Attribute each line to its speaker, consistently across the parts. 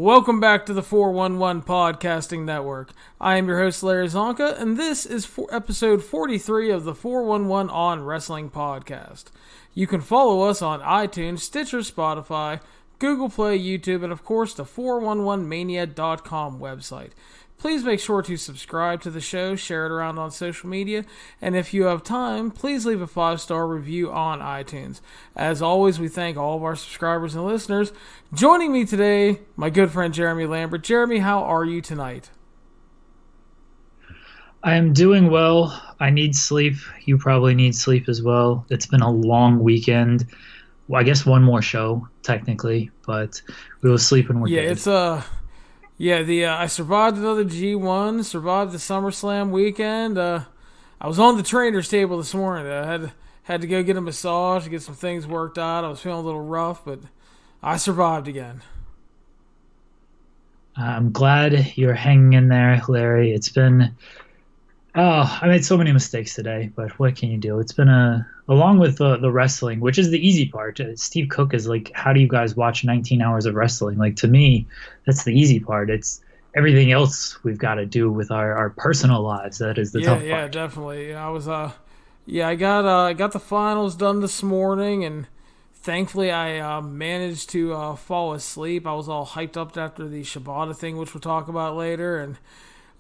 Speaker 1: Welcome back to the 411 Podcasting Network. I am your host, Larry Csonka, and this is episode 43 of the 411 On Wrestling Podcast. You can follow us on iTunes, Stitcher, Spotify, Google Play, YouTube, and of course the 411mania.com website. Please make sure to subscribe to the show, share it around on social media, and if you have time, please leave a 5-star review on iTunes. As always, we thank all of our subscribers and listeners. Joining me today, my good friend Jeremy Lambert. Jeremy, how are you tonight?
Speaker 2: I am doing well. I need sleep. You probably need sleep as well. It's been a long weekend. Well, I guess one more show, technically, but we will sleep and we're good.
Speaker 1: I survived another G1, survived the Summerslam weekend. I was on the trainer's table this morning. I had to go get a massage to get some things worked out. I was feeling a little rough, but I survived again.
Speaker 2: I'm glad you're hanging in there, Larry. It's been... I made so many mistakes today, but what can you do? It's been along with the wrestling, which is the easy part. Steve Cook is like, how do you guys watch 19 hours of wrestling? Like, to me, that's the easy part. It's everything else we've got to do with our personal lives. That is the tough part.
Speaker 1: Yeah, definitely. I got the finals done this morning, and thankfully I managed to fall asleep. I was all hyped up after the Shibata thing, which we'll talk about later, and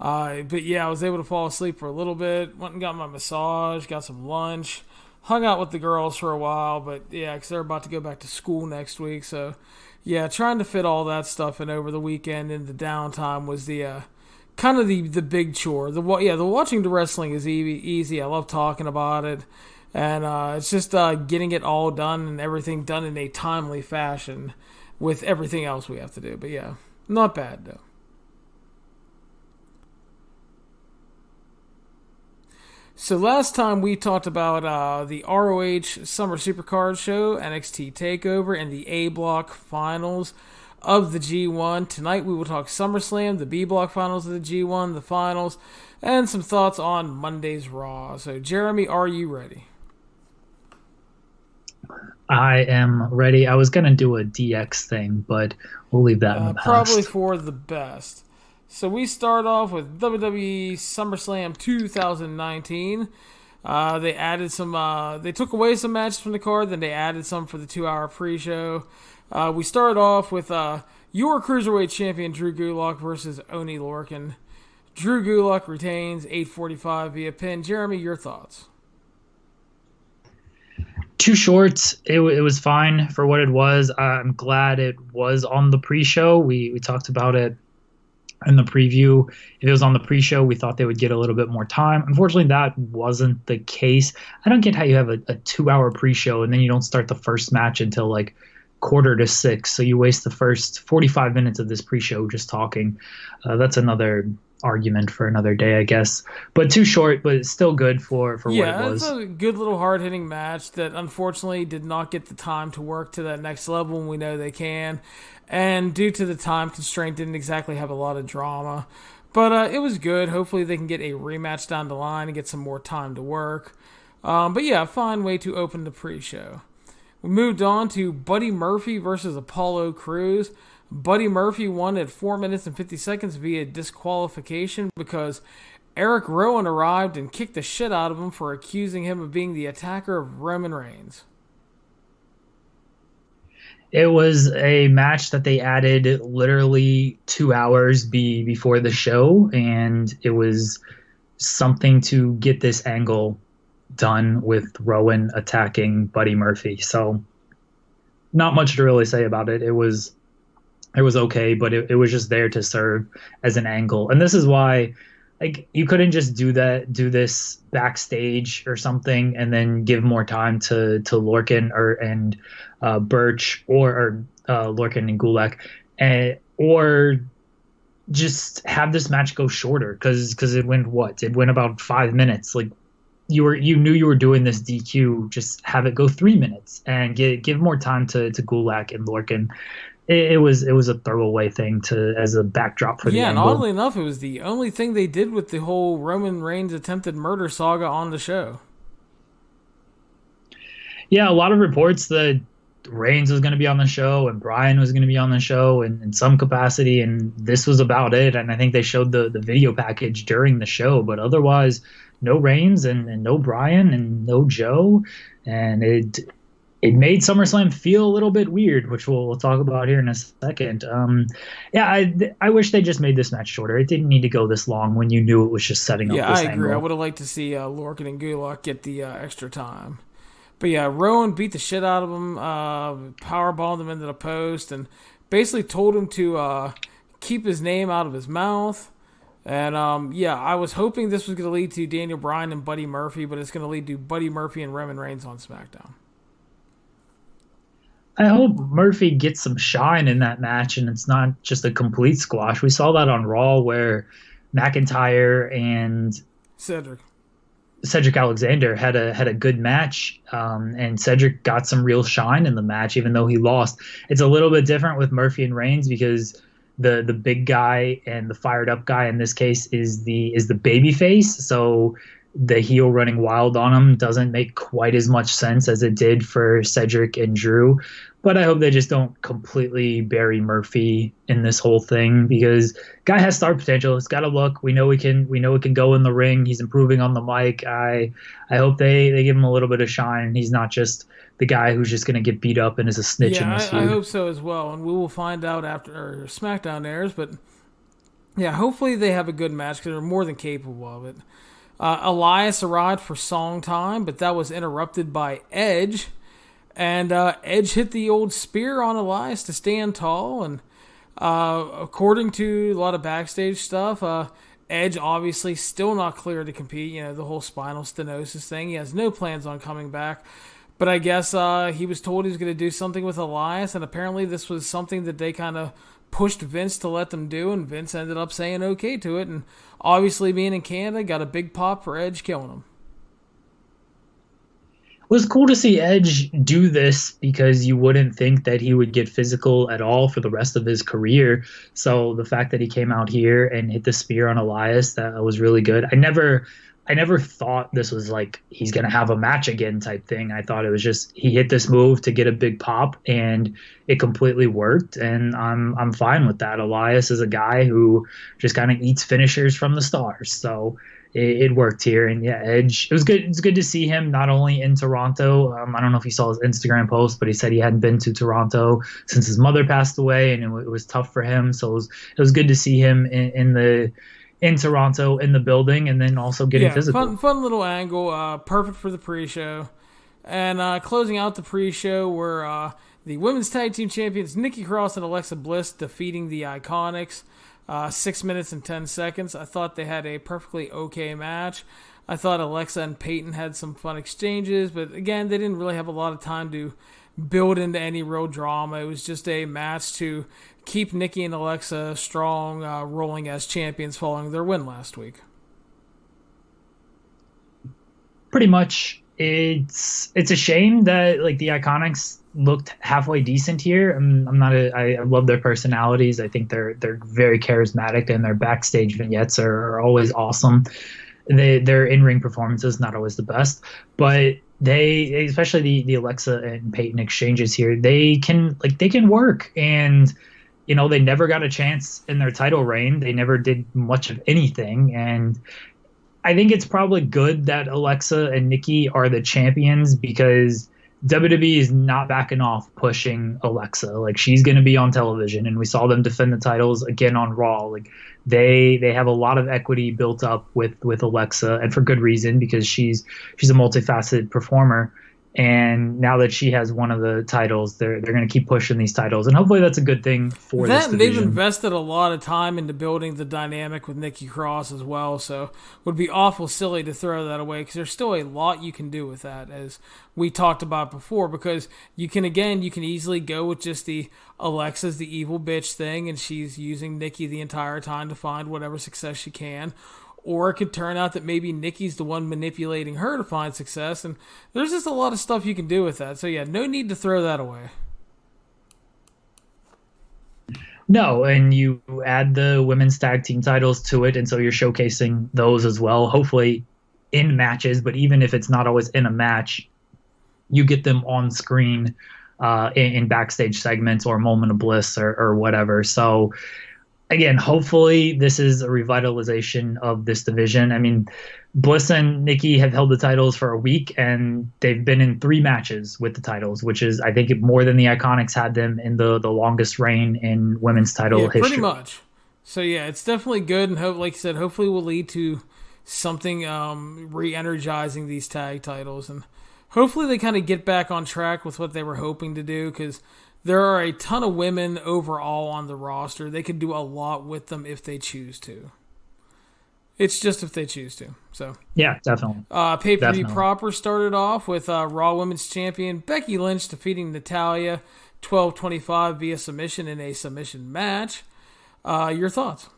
Speaker 1: I was able to fall asleep for a little bit. Went and got my massage, got some lunch, hung out with the girls for a while. But yeah, because they're about to go back to school next week. So yeah, trying to fit all that stuff in over the weekend and the downtime was the kind of the big chore. The watching the wrestling is easy. I love talking about it, and it's just getting it all done and everything done in a timely fashion with everything else we have to do. But yeah, not bad though. So last time we talked about the ROH Summer Supercard show, NXT TakeOver, and the A Block finals of the G1. Tonight we will talk SummerSlam, the B Block finals of the G1, the finals, and some thoughts on Monday's Raw. So Jeremy, are you ready?
Speaker 2: I am ready. I was going to do a DX thing, but we'll leave that in the past.
Speaker 1: Probably for the best. So we start off with WWE Summerslam 2019. They added some. They took away some matches from the card, then they added some for the 2-hour pre-show. We started off with your Cruiserweight champion Drew Gulak versus Oney Lorcan. Drew Gulak retains 8:45 via pin. Jeremy, your thoughts?
Speaker 2: Too short. It was fine for what it was. I'm glad it was on the pre-show. We talked about it in the preview. If it was on the pre-show, we thought they would get a little bit more time. Unfortunately, that wasn't the case. I don't get how you have a 2-hour pre-show and then you don't start the first match until like 5:45. So you waste the first 45 minutes of this pre-show just talking. That's another argument for another day, I guess. But too short, but it's still good for what it was.
Speaker 1: Yeah, it's a good little hard-hitting match that unfortunately did not get the time to work to that next level, and we know they can. And due to the time constraint, didn't exactly have a lot of drama. But it was good. Hopefully they can get a rematch down the line and get some more time to work. But yeah, fine way to open the pre-show. We moved on to Buddy Murphy versus Apollo Crews. Buddy Murphy won at 4 minutes and 50 seconds via disqualification because Eric Rowan arrived and kicked the shit out of him for accusing him of being the attacker of Roman Reigns.
Speaker 2: It was a match that they added literally 2 hours before the show, and it was something to get this angle done with Rowan attacking Buddy Murphy. So not much to really say about it. It was okay, but it was just there to serve as an angle. And this is why, like, you couldn't just do this backstage or something and then give more time to Lorcan and Birch or Lorcan and Gulak, or just have this match go shorter because it went about 5 minutes. Like, you knew you were doing this DQ, just have it go 3 minutes and give more time to Gulak and Lorcan. It was a throwaway thing as a backdrop for the angle.
Speaker 1: And oddly enough, it was the only thing they did with the whole Roman Reigns attempted murder saga on the show.
Speaker 2: Yeah, a lot of reports that Reigns was going to be on the show and Bryan was going to be on the show in some capacity, and this was about it. And I think they showed the video package during the show, but otherwise, no Reigns and no Bryan and no Joe, and it made SummerSlam feel a little bit weird, which we'll talk about here in a second. Yeah, I wish they just made this match shorter. It didn't need to go this long when you knew it was just setting up this angle.
Speaker 1: Yeah, I agree. I would have liked to see Lorcan and Gulak get the extra time. But yeah, Rowan beat the shit out of him, powerbombed him into the post, and basically told him to keep his name out of his mouth. And yeah, I was hoping this was going to lead to Daniel Bryan and Buddy Murphy, but it's going to lead to Buddy Murphy and Roman Reigns on SmackDown.
Speaker 2: I hope Murphy gets some shine in that match and it's not just a complete squash. We saw that on Raw where McIntyre and Cedric Alexander had a good match, and Cedric got some real shine in the match, even though he lost. It's a little bit different with Murphy and Reigns because the big guy and the fired up guy in this case is the baby face, so the heel running wild on him doesn't make quite as much sense as it did for Cedric and Drew. But I hope they just don't completely bury Murphy in this whole thing because guy has star potential. It's got a look. We know it can go in the ring. He's improving on the mic. I hope they give him a little bit of shine and he's not just the guy who's just going to get beat up and is a snitch in this feud.
Speaker 1: I hope so as well. And we will find out after SmackDown airs. But yeah, hopefully they have a good match because they're more than capable of it. Elias arrived for song time, but that was interrupted by Edge. And Edge hit the old spear on Elias to stand tall. And according to a lot of backstage stuff, Edge obviously still not clear to compete. You know, the whole spinal stenosis thing. He has no plans on coming back. But I guess he was told he was going to do something with Elias. And apparently this was something that they kind of pushed Vince to let them do, and Vince ended up saying okay to it, and obviously being in Canada, got a big pop for Edge killing him.
Speaker 2: It was cool to see Edge do this because you wouldn't think that he would get physical at all for the rest of his career. So the fact that he came out here and hit the spear on Elias, that was really good. I never thought this was like he's going to have a match again type thing. I thought it was just he hit this move to get a big pop and it completely worked, and I'm fine with that. Elias is a guy who just kind of eats finishers from the stars. So it worked here, and yeah, Edge. It was good. It's good to see him not only in Toronto. I don't know if you saw his Instagram post, but he said he hadn't been to Toronto since his mother passed away, and it was tough for him. So it was good to see him in Toronto in the building, and then also getting physical.
Speaker 1: Fun little angle. Perfect for the pre-show, and closing out the pre-show were the women's tag team champions Nikki Cross and Alexa Bliss defeating the Iconics. 6 minutes and 10 seconds. I thought they had a perfectly okay match. I thought Alexa and Peyton had some fun exchanges, but again, they didn't really have a lot of time to build into any real drama. It was just a match to keep Nikki and Alexa strong, rolling as champions following their win last week.
Speaker 2: Pretty much. It's a shame that like the Iconics looked halfway decent here. I love their personalities. I think they're very charismatic, and their backstage vignettes are always awesome. Their in-ring performances not always the best, but they, especially the Alexa and Peyton exchanges here, they can work. And you know, they never got a chance in their title reign. They never did much of anything, and I think it's probably good that Alexa and Nikki are the champions because WWE is not backing off pushing Alexa. Like, she's going to be on television, and we saw them defend the titles again on Raw. Like, they have a lot of equity built up with Alexa, and for good reason, because she's a multifaceted performer. And now that she has one of the titles, they're going to keep pushing these titles, and hopefully that's a good thing for this division.
Speaker 1: They've invested a lot of time into building the dynamic with Nikki Cross as well, so it would be awful silly to throw that away because there's still a lot you can do with that, as we talked about before, because you can easily go with just the Alexa's the evil bitch thing, and she's using Nikki the entire time to find whatever success she can. Or it could turn out that maybe Nikki's the one manipulating her to find success, and there's just a lot of stuff you can do with that. So yeah, no need to throw that away.
Speaker 2: No, and you add the women's tag team titles to it, and so you're showcasing those as well, hopefully in matches, but even if it's not always in a match, you get them on screen in backstage segments or Moment of Bliss or whatever. So again, hopefully this is a revitalization of this division. I mean, Bliss and Nikki have held the titles for a week, and they've been in 3 matches with the titles, which is, I think, more than the Iconics had them in the longest reign in women's title history.
Speaker 1: Pretty much. So yeah, it's definitely good, and like you said, hopefully will lead to something re-energizing these tag titles, and hopefully they kind of get back on track with what they were hoping to do, because there are a ton of women overall on the roster. They could do a lot with them if they choose to. It's just if they choose to. So
Speaker 2: yeah, definitely.
Speaker 1: Pay-per-view proper started off with Raw Women's Champion Becky Lynch defeating Natalya 12-25 via submission in a submission match. Your thoughts?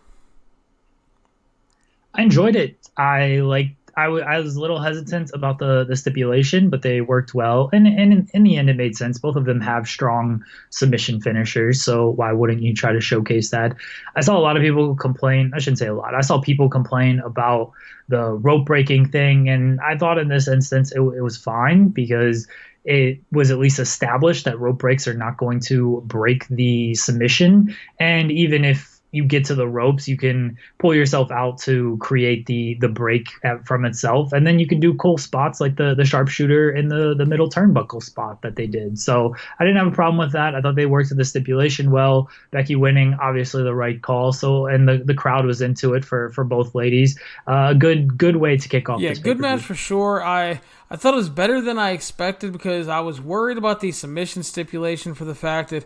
Speaker 2: I enjoyed it. I was a little hesitant about the stipulation, but they worked well. And in the end, it made sense. Both of them have strong submission finishers, so why wouldn't you try to showcase that? I saw a lot of people complain. I shouldn't say a lot. I saw people complain about the rope breaking thing, and I thought in this instance it was fine, because it was at least established that rope breaks are not going to break the submission. And even if you get to the ropes, you can pull yourself out to create the break from itself. And then you can do cool spots like the sharpshooter in the middle turnbuckle spot that they did. So I didn't have a problem with that. I thought they worked with the stipulation well. Becky winning, obviously the right call. So, and the crowd was into it for both ladies. Good way to kick off.
Speaker 1: Yeah,
Speaker 2: this
Speaker 1: good
Speaker 2: pay-per-view.
Speaker 1: match for sure. I thought it was better than I expected, because I was worried about the submission stipulation for the fact that,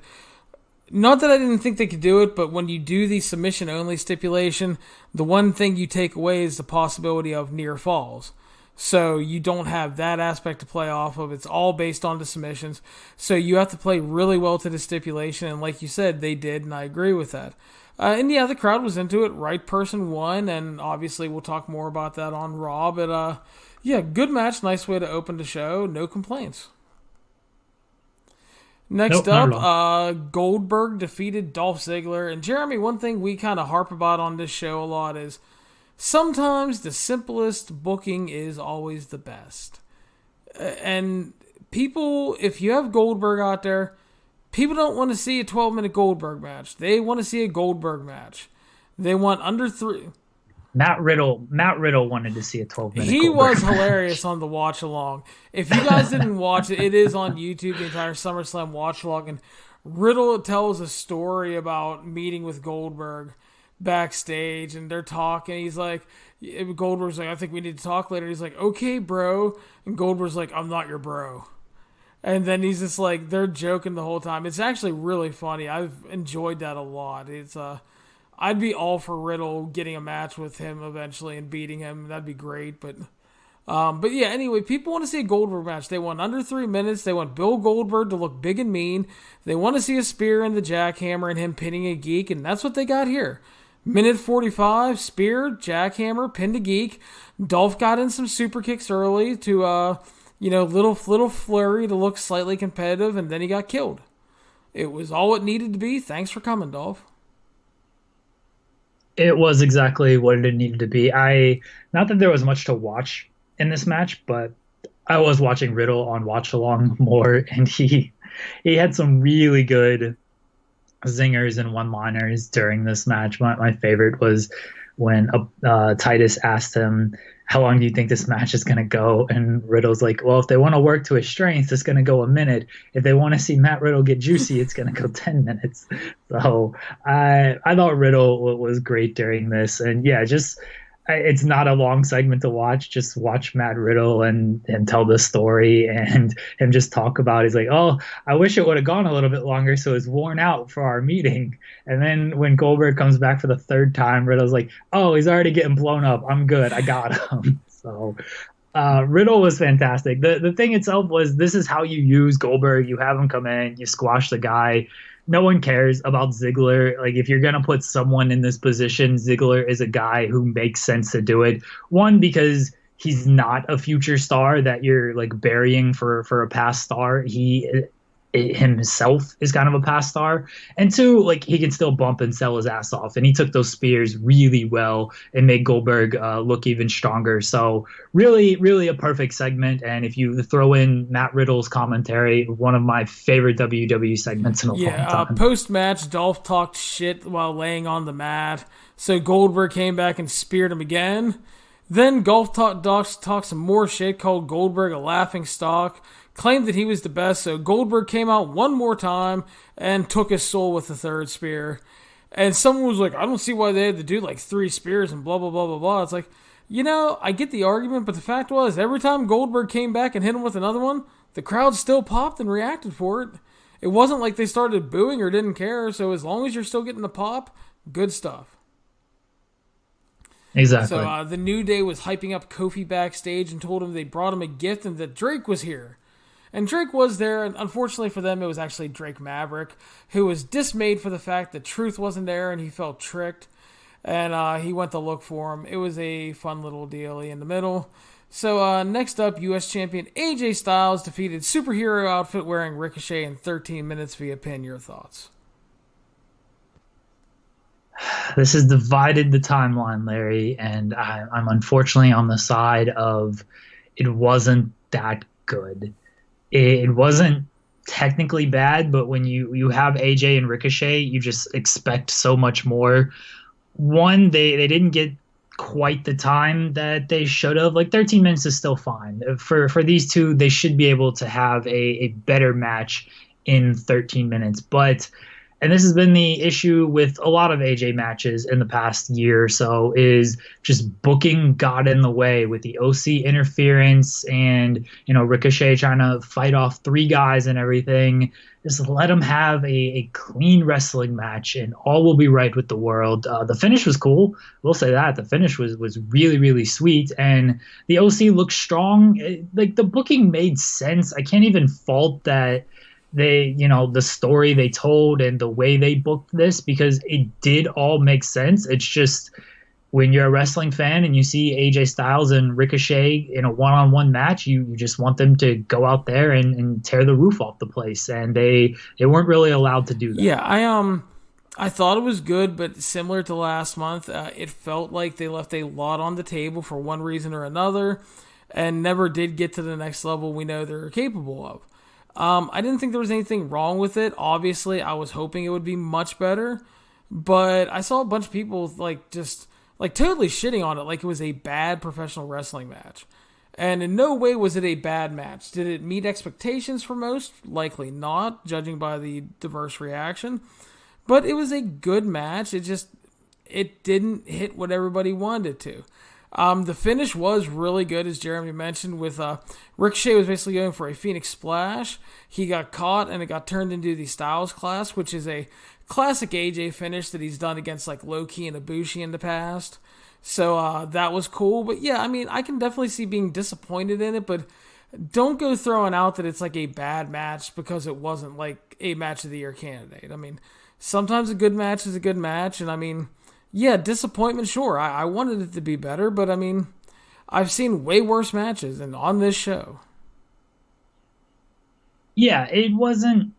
Speaker 1: not that I didn't think they could do it, but when you do the submission-only stipulation, the one thing you take away is the possibility of near falls. So you don't have that aspect to play off of. It's all based on the submissions. So you have to play really well to the stipulation, and like you said, they did, and I agree with that. And yeah, the crowd was into it. Right person won, and obviously we'll talk more about that on Raw. But yeah, good match, nice way to open the show. No complaints. Next up, Goldberg defeated Dolph Ziggler. And Jeremy, one thing we kind of harp about on this show a lot is sometimes the simplest booking is always the best. And people, if you have Goldberg out there, people don't want to see a 12-minute Goldberg match. They want to see a Goldberg match. They want under 3...
Speaker 2: Matt Riddle wanted to see a 12-minute.
Speaker 1: He was hilarious on the watch along. If you guys didn't watch it, it is on YouTube, the entire SummerSlam watch along. And Riddle tells a story about meeting with Goldberg backstage, and they're talking. He's like, Goldberg's like, I think we need to talk later. He's like, okay, bro. And Goldberg's like, I'm not your bro. And then he's just like, they're joking the whole time. It's actually really funny. I've enjoyed that a lot. It's I'd be all for Riddle getting a match with him eventually and beating him. That'd be great. But yeah, anyway, people want to see a Goldberg match. They want under 3 minutes. They want Bill Goldberg to look big and mean. They want to see a spear and the jackhammer and him pinning a geek, and that's what they got here. Minute 45, spear, jackhammer, pinned a geek. Dolph got in some super kicks early to, little flurry to look slightly competitive, and then he got killed. It was all it needed to be. Thanks for coming, Dolph.
Speaker 2: It was exactly what it needed to be. Not that there was much to watch in this match, but I was watching Riddle on Watch Along more, and he had some really good zingers and one-liners during this match. My favorite was when Titus asked him, how long do you think this match is going to go? And Riddle's like, well, if they want to work to his strength, it's going to go a minute. If they want to see Matt Riddle get juicy, it's going to go 10 minutes. So I thought Riddle was great during this. And yeah, it's not a long segment to watch. Just watch Matt Riddle and tell the story and him just talk about it. He's like, oh, I wish it would have gone a little bit longer so it's worn out for our meeting. And then when Goldberg comes back for the third time, Riddle's like, oh, he's already getting blown up. I'm good. I got him. So Riddle was fantastic. The thing itself was, this is how you use Goldberg. You have him come in, you squash the guy. No one cares about Ziggler. Like, if you're going to put someone in this position, Ziggler is a guy who makes sense to do it. One, because he's not a future star that you're like burying for a past star. He himself is kind of a past star, and two, like he can still bump and sell his ass off, and he took those spears really well and made Goldberg look even stronger. So really, really a perfect segment. And if you throw in Matt Riddle's commentary, one of my favorite WWE segments in a long time.
Speaker 1: Post match, Dolph talked shit while laying on the mat, so Goldberg came back and speared him again. Then Dolph talked some more shit, called Goldberg a laughing stock, claimed that he was the best, so Goldberg came out one more time and took his soul with the third spear. And someone was like, I don't see why they had to do like 3 spears and blah, blah, blah, blah, blah. It's like, I get the argument, but the fact was, every time Goldberg came back and hit him with another one, the crowd still popped and reacted for it. It wasn't like they started booing or didn't care, so as long as you're still getting the pop, good stuff.
Speaker 2: Exactly.
Speaker 1: So the New Day was hyping up Kofi backstage and told him they brought him a gift and that Drake was here. And Drake was there, and unfortunately for them, it was actually Drake Maverick, who was dismayed for the fact that Truth wasn't there and he felt tricked. And he went to look for him. It was a fun little deal in the middle. So next up, U.S. Champion AJ Styles defeated superhero outfit wearing Ricochet in 13 minutes via pin. Your thoughts?
Speaker 2: This has divided the timeline, Larry, and I'm unfortunately on the side of it wasn't that good. It wasn't technically bad, but when you have AJ and Ricochet, you just expect so much more. One, they didn't get quite the time that they should have. Like 13 minutes is still fine. For these two, they should be able to have a better match in 13 minutes. And this has been the issue with a lot of AJ matches in the past year or so, is just booking got in the way with the OC interference and, Ricochet trying to fight off 3 guys and everything. Just let him have a clean wrestling match and all will be right with the world. The finish was cool. We'll say that. The finish was really, really sweet. And the OC looked strong. The booking made sense. I can't even fault that the story they told and the way they booked this, because it did all make sense. It's just when you're a wrestling fan and you see AJ Styles and Ricochet in a one-on-one match, you just want them to go out there and tear the roof off the place. And they weren't really allowed to do that.
Speaker 1: Yeah, I thought it was good, but similar to last month, it felt like they left a lot on the table for one reason or another and never did get to the next level we know they're capable of. I didn't think there was anything wrong with it. Obviously, I was hoping it would be much better, but I saw a bunch of people totally shitting on it like it was a bad professional wrestling match. And in no way was it a bad match. Did it meet expectations for most? Likely not, judging by the diverse reaction. But it was a good match. It didn't hit what everybody wanted it to. The finish was really good, as Jeremy mentioned, with Ricochet was basically going for a Phoenix Splash. He got caught, and it got turned into the Styles Clash, which is a classic AJ finish that he's done against like Low-Ki and Ibushi in the past. So that was cool. But yeah, I can definitely see being disappointed in it, but don't go throwing out that it's like a bad match because it wasn't like a match of the year candidate. Sometimes a good match is a good match, and yeah, disappointment, sure. I wanted it to be better, but I've seen way worse matches and on this show.
Speaker 2: Yeah, it wasn't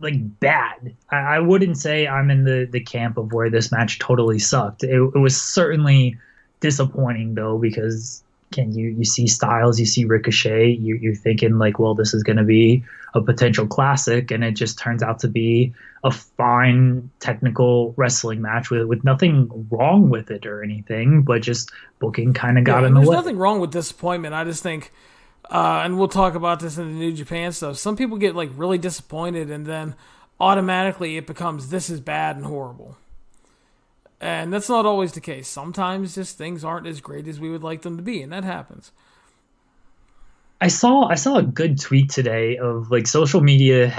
Speaker 2: like bad. I wouldn't say I'm in the camp of where this match totally sucked. It was certainly disappointing though, because you see Styles, you see Ricochet, you're thinking like, well, this is going to be a potential classic, and it just turns out to be a fine technical wrestling match with nothing wrong with it or anything, but just booking kind of got in the way.
Speaker 1: There's nothing wrong with disappointment. I just think, and we'll talk about this in the New Japan stuff, some people get like really disappointed and then automatically it becomes this is bad and horrible. And that's not always the case. Sometimes just things aren't as great as we would like them to be, and that happens.
Speaker 2: I saw a good tweet today of like social media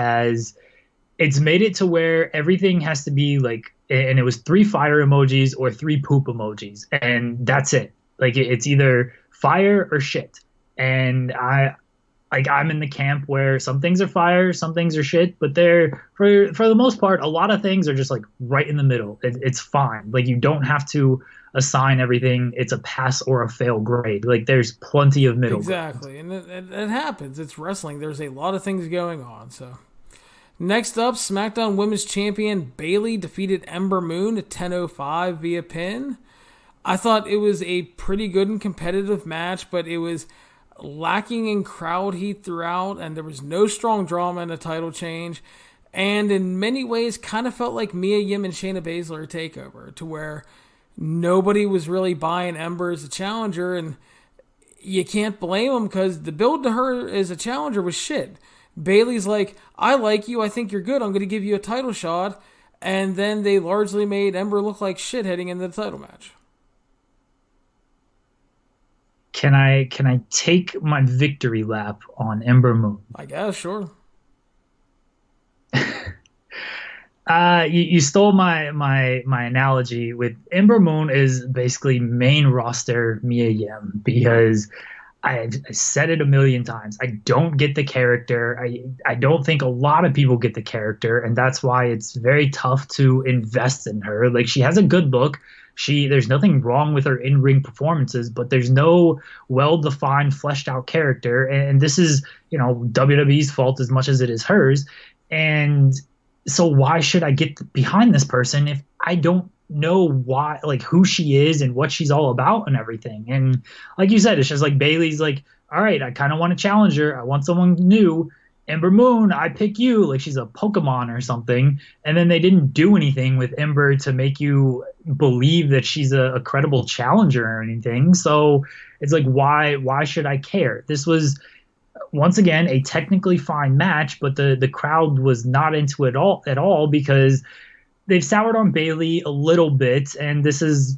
Speaker 2: it's made it to where everything has to be like, and it was 3 fire emojis or 3 poop emojis, and that's it. Like it's either fire or shit. And like I'm in the camp where some things are fire, some things are shit, but they're for the most part, a lot of things are just like right in the middle. It's fine. Like you don't have to assign everything. It's a pass or a fail grade. Like there's plenty of middle ground.
Speaker 1: Exactly, and it happens. It's wrestling. There's a lot of things going on. So next up, SmackDown Women's Champion Bayley defeated Ember Moon at 10:05 via pin. I thought it was a pretty good and competitive match, but it was lacking in crowd heat throughout, and there was no strong drama in a title change. And in many ways, kind of felt like Mia Yim and Shayna Baszler takeover, to where nobody was really buying Ember as a challenger, and you can't blame them because the build to her as a challenger was shit. Bayley's like, I like you, I think you're good, I'm going to give you a title shot, and then they largely made Ember look like shit heading into the title match.
Speaker 2: Can I take my victory lap on Ember Moon?
Speaker 1: I guess, sure.
Speaker 2: You stole my analogy with Ember Moon is basically main roster Mia Yim because I said it a million times. I don't get the character. I don't think a lot of people get the character, and that's why it's very tough to invest in her. Like she has a good look. There's nothing wrong with her in-ring performances, but there's no well-defined, fleshed-out character. And this is, WWE's fault as much as it is hers. And so why should I get behind this person if I don't know why, like who she is and what she's all about and everything? And like you said, it's just like Bayley's like, all right, I kind of want to challenge her. I want someone new. Ember Moon, I pick you, like she's a Pokemon or something. And then they didn't do anything with Ember to make you believe that she's a credible challenger or anything. So it's like, why should I care? This was, once again, a technically fine match, but the crowd was not into it at all because they've soured on Bayley a little bit, and this is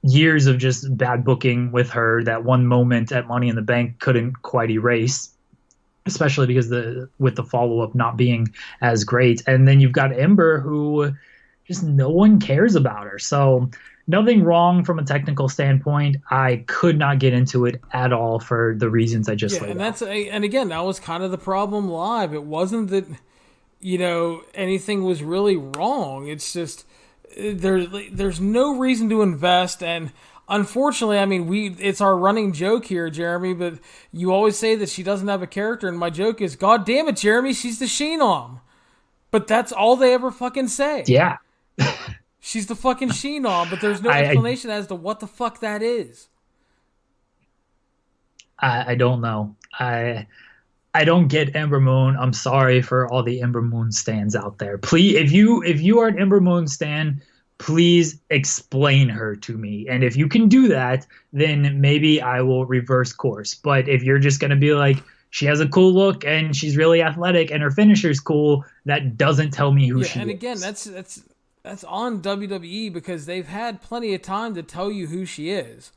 Speaker 2: years of just bad booking with her that one moment at Money in the Bank couldn't quite erase, especially because with the follow-up not being as great. And then you've got Ember, who just no one cares about her. So nothing wrong from a technical standpoint. I could not get into it at all for the reasons I just laid out.
Speaker 1: And again, that was kind of the problem live. It wasn't that, anything was really wrong. It's just there's no reason to invest. And unfortunately, I mean, it's our running joke here, Jeremy, but you always say that she doesn't have a character, and my joke is, God damn it, Jeremy, she's the Sheenom. But that's all they ever fucking say.
Speaker 2: Yeah.
Speaker 1: She's the fucking Sheenom, but there's no explanation as to what the fuck that is.
Speaker 2: I don't know. I don't get Ember Moon. I'm sorry for all the Ember Moon stans out there. Please, if you are an Ember Moon stan, please explain her to me. And if you can do that, then maybe I will reverse course. But if you're just going to be like, she has a cool look and she's really athletic and her finisher's cool, that doesn't tell me who she is.
Speaker 1: And again, that's on WWE because they've had plenty of time to tell you who she is.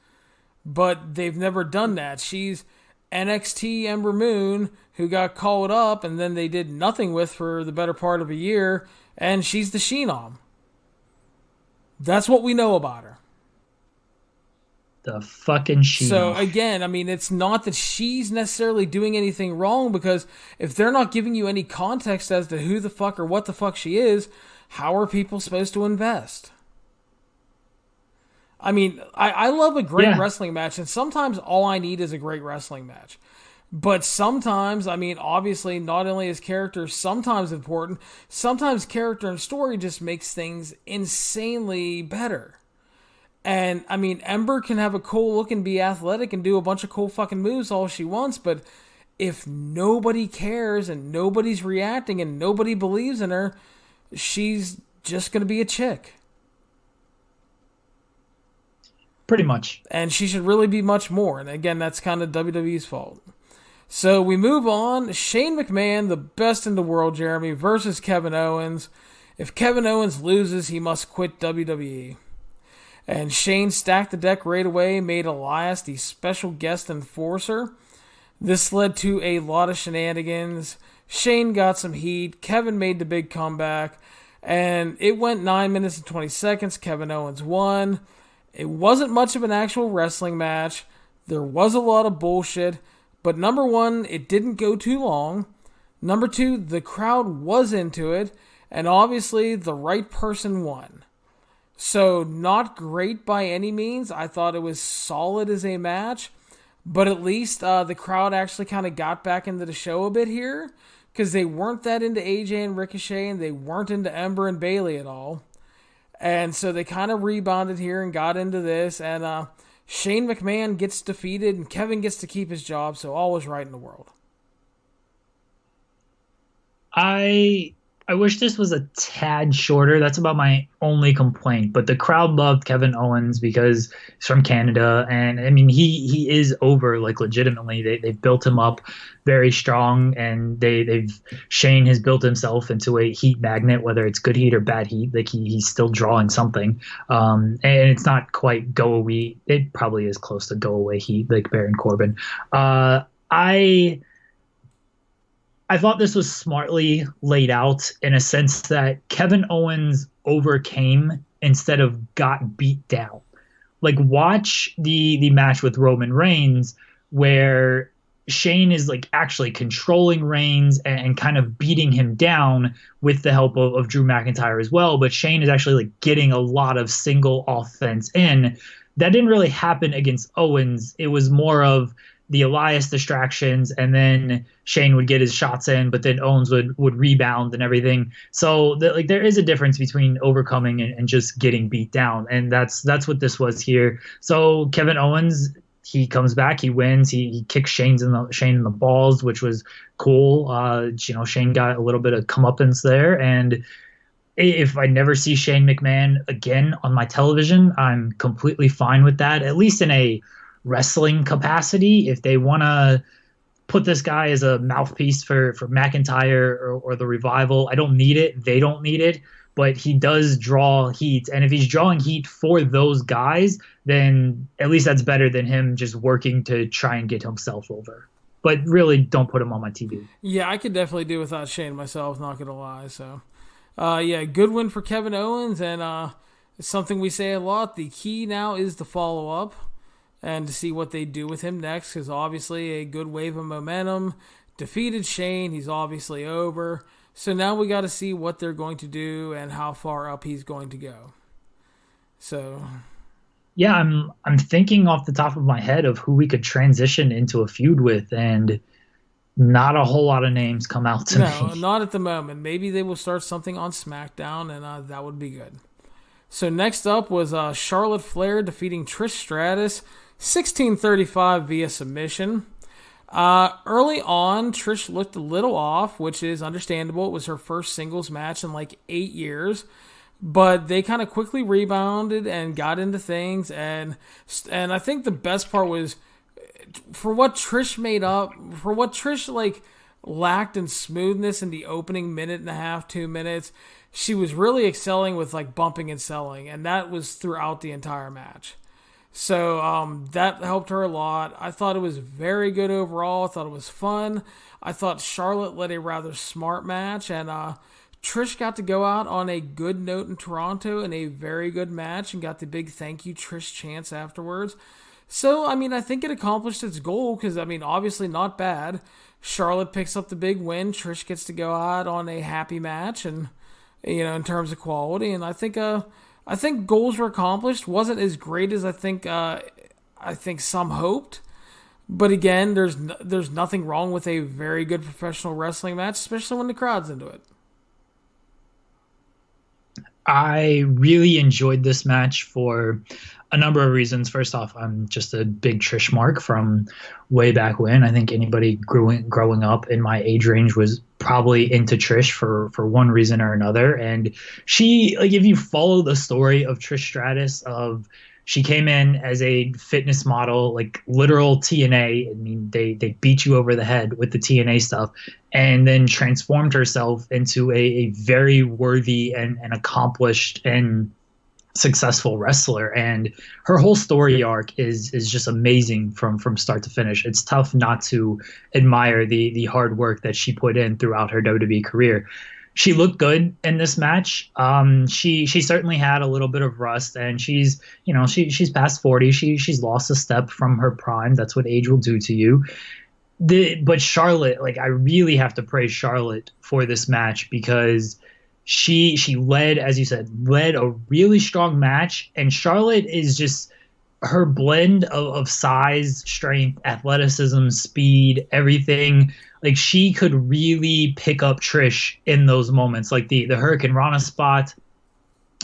Speaker 1: But they've never done that. She's NXT Ember Moon, who got called up and then they did nothing with for the better part of a year, and she's the Sheenom. That's what we know about her.
Speaker 2: The fucking Sheenom.
Speaker 1: So again, I mean, it's not that she's necessarily doing anything wrong, because if they're not giving you any context as to who the fuck or what the fuck she is, how are people supposed to invest? I mean, I love a great wrestling match, and sometimes all I need is a great wrestling match. But sometimes, I mean, obviously, not only is character sometimes important, sometimes character and story just makes things insanely better. And, I mean, Ember can have a cool look and be athletic and do a bunch of cool fucking moves all she wants, but if nobody cares and nobody's reacting and nobody believes in her, she's just going to be a chick.
Speaker 2: Pretty much.
Speaker 1: And she should really be much more. And again, that's kind of WWE's fault. So we move on. Shane McMahon, the best in the world, Jeremy, versus Kevin Owens. If Kevin Owens loses, he must quit WWE. And Shane stacked the deck right away, made Elias the special guest enforcer. This led to a lot of shenanigans. Shane got some heat. Kevin made the big comeback. And it went 9 minutes and 20 seconds. Kevin Owens won. It wasn't much of an actual wrestling match. There was a lot of bullshit. But number one, it didn't go too long. Number two, the crowd was into it, and obviously the right person won. So not great by any means. I thought it was solid as a match, but at least the crowd actually kind of got back into the show a bit here, because they weren't that into AJ and Ricochet, and they weren't into Ember and Bayley at all. And so they kind of rebounded here and got into this, and Shane McMahon gets defeated, and Kevin gets to keep his job, so all was right in the world.
Speaker 2: I wish this was a tad shorter. That's about my only complaint. But the crowd loved Kevin Owens because he's from Canada, and I mean he is over, like, legitimately. They've built him up very strong, and Shane has built himself into a heat magnet, whether it's good heat or bad heat. Like he's still drawing something, and it's not quite go away. It probably is close to go away heat, like Baron Corbin. I thought this was smartly laid out in a sense that Kevin Owens overcame instead of got beat down. Like, watch the match with Roman Reigns where Shane is like actually controlling Reigns and kind of beating him down with the help of Drew McIntyre as well. But Shane is actually like getting a lot of single offense in. That didn't really happen against Owens. It was more of the Elias distractions, and then Shane would get his shots in, but then Owens would rebound and everything. So there is a difference between overcoming and just getting beat down, and that's what this was here. So Kevin Owens, he comes back, he wins, he kicks Shane in the balls, which was cool. Shane got a little bit of comeuppance there, and if I never see Shane McMahon again on my television, I'm completely fine with that, at least in a wrestling capacity. If they want to put this guy as a mouthpiece for McIntyre or the Revival, I don't need it. They don't need it. But he does draw heat. And if he's drawing heat for those guys, then at least that's better than him just working to try and get himself over. But really, don't put him on my TV.
Speaker 1: Yeah, I could definitely do without Shane myself, not going to lie. So, good win for Kevin Owens. And it's something we say a lot. The key now is the follow-up and to see what they do with him next, because obviously a good wave of momentum defeated Shane. He's obviously over. So now we got to see what they're going to do and how far up he's going to go. So,
Speaker 2: yeah, I'm thinking off the top of my head of who we could transition into a feud with, and not a whole lot of names come out to me.
Speaker 1: No, not at the moment. Maybe they will start something on SmackDown, and that would be good. So next up was Charlotte Flair defeating Trish Stratus 16:35 via submission. Early on, Trish looked a little off, which is understandable. It was her first singles match in like 8 years. But they kind of quickly rebounded and got into things. And I think the best part was, for what Trish like lacked in smoothness in the opening minute and a half, 2 minutes, she was really excelling with like bumping and selling. And that was throughout the entire match. So that helped her a lot. I thought it was very good overall. I thought it was fun. I thought Charlotte led a rather smart match, and Trish got to go out on a good note in Toronto in a very good match and got the big thank you Trish chants afterwards. So, I mean, I think it accomplished its goal because, I mean, obviously not bad. Charlotte picks up the big win. Trish gets to go out on a happy match and, in terms of quality, and I think goals were accomplished. Wasn't as great as I think some hoped. But again, there's nothing wrong with a very good professional wrestling match, especially when the crowd's into it.
Speaker 2: I really enjoyed this match for a number of reasons. First off, I'm just a big Trish mark from way back when. I think anybody growing up in my age range was probably into Trish for one reason or another. And she, like, if you follow the story of Trish Stratus, she came in as a fitness model, like literal TNA. I mean, they beat you over the head with the TNA stuff, and then transformed herself into a very worthy and accomplished and successful wrestler. And her whole story arc is just amazing from start to finish. It's tough not to admire the hard work that she put in throughout her WWE career. She looked good in this match. She certainly had a little bit of rust, and she's past 40. She's lost a step from her prime. That's what age will do to you. But Charlotte, like I really have to praise Charlotte for this match because she led, as you said, led a really strong match, and Charlotte is just her blend of size, strength, athleticism, speed, everything. Like she could really pick up Trish in those moments, like the Hurricane Rana spot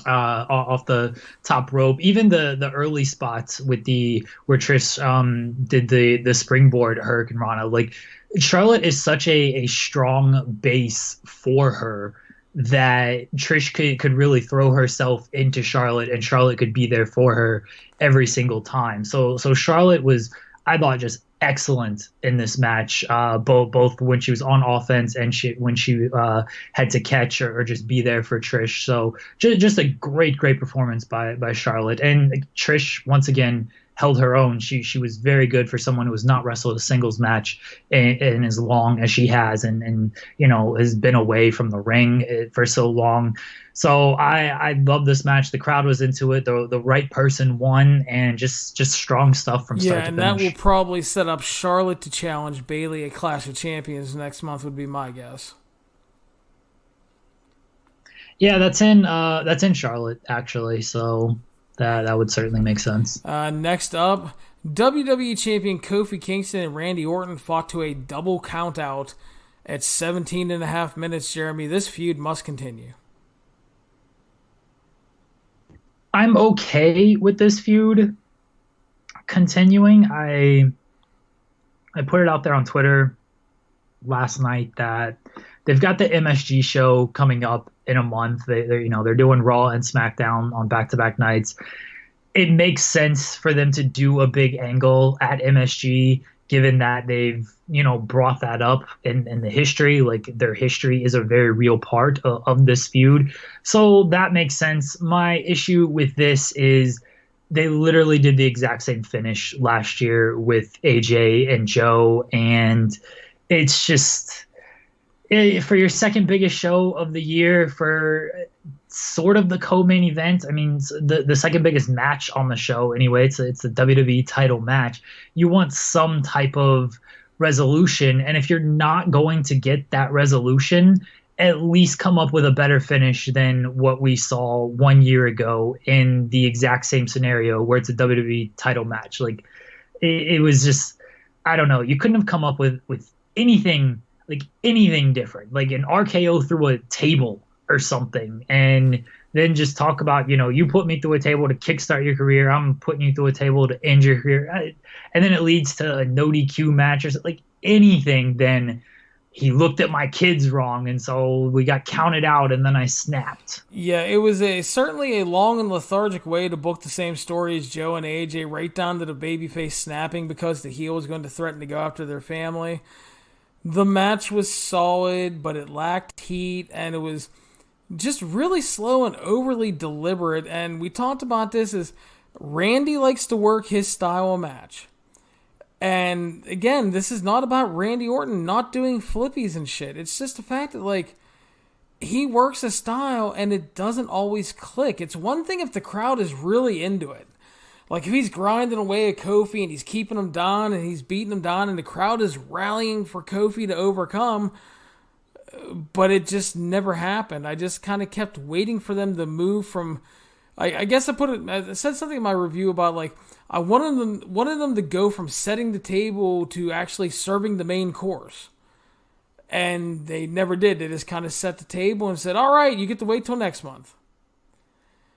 Speaker 2: off the top rope, even the early spots with the where Trish did the springboard Hurricane Rana. Like Charlotte is such a strong base for her that Trish could really throw herself into Charlotte, and Charlotte could be there for her every single time. So Charlotte was, I thought, just excellent in this match, both when she was on offense and when she had to catch or just be there for Trish. So just a great performance by Charlotte. And Trish, once again, held her own. She was very good for someone who has not wrestled a singles match in as long as she has, and has been away from the ring for so long. So I love this match. The crowd was into it. The right person won, and just strong stuff from start to finish.
Speaker 1: Yeah, and that will probably set up Charlotte to challenge Bayley at Clash of Champions next month, would be my guess.
Speaker 2: Yeah, that's in Charlotte actually. So that would certainly make sense.
Speaker 1: Next up, WWE Champion Kofi Kingston and Randy Orton fought to a double count out at 17 and a half minutes. Jeremy, this feud must continue.
Speaker 2: I'm okay with this feud continuing. I put it out there on Twitter last night that they've got the MSG show coming up in a month. They're doing Raw and SmackDown on back-to-back nights. It makes sense for them to do a big angle at MSG, given that they've brought that up in the history. Like their history is a very real part of this feud, so that makes sense. My issue with this is they literally did the exact same finish last year with AJ and Joe, and it's just for your second biggest show of the year, for sort of the co-main event. I mean, the second biggest match on the show anyway. It's the WWE title match. You want some type of resolution, and if you're not going to get that resolution, at least come up with a better finish than what we saw 1 year ago in the exact same scenario where it's a WWE title match. Like it was just, I don't know. You couldn't have come up with anything different, like an RKO through a table or something, and then just talk about, you put me through a table to kickstart your career, I'm putting you through a table to end your career, and then it leads to a no DQ match or like anything. Then he looked at my kids wrong, and so we got counted out, and then I snapped.
Speaker 1: Yeah, it was certainly a long and lethargic way to book the same story as Joe and AJ, right down to the babyface snapping because the heel was going to threaten to go after their family. The match was solid, but it lacked heat, and it was just really slow and overly deliberate. And we talked about this as Randy likes to work his style of match. And again, this is not about Randy Orton not doing flippies and shit. It's just the fact that, he works a style and it doesn't always click. It's one thing if the crowd is really into it. Like if he's grinding away at Kofi and he's keeping him down and he's beating him down and the crowd is rallying for Kofi to overcome, but it just never happened. I just kind of kept waiting for them to move from. I guess I said something in my review about I wanted them to go from setting the table to actually serving the main course, and they never did. They just kind of set the table and said, "All right, you get to wait till next month."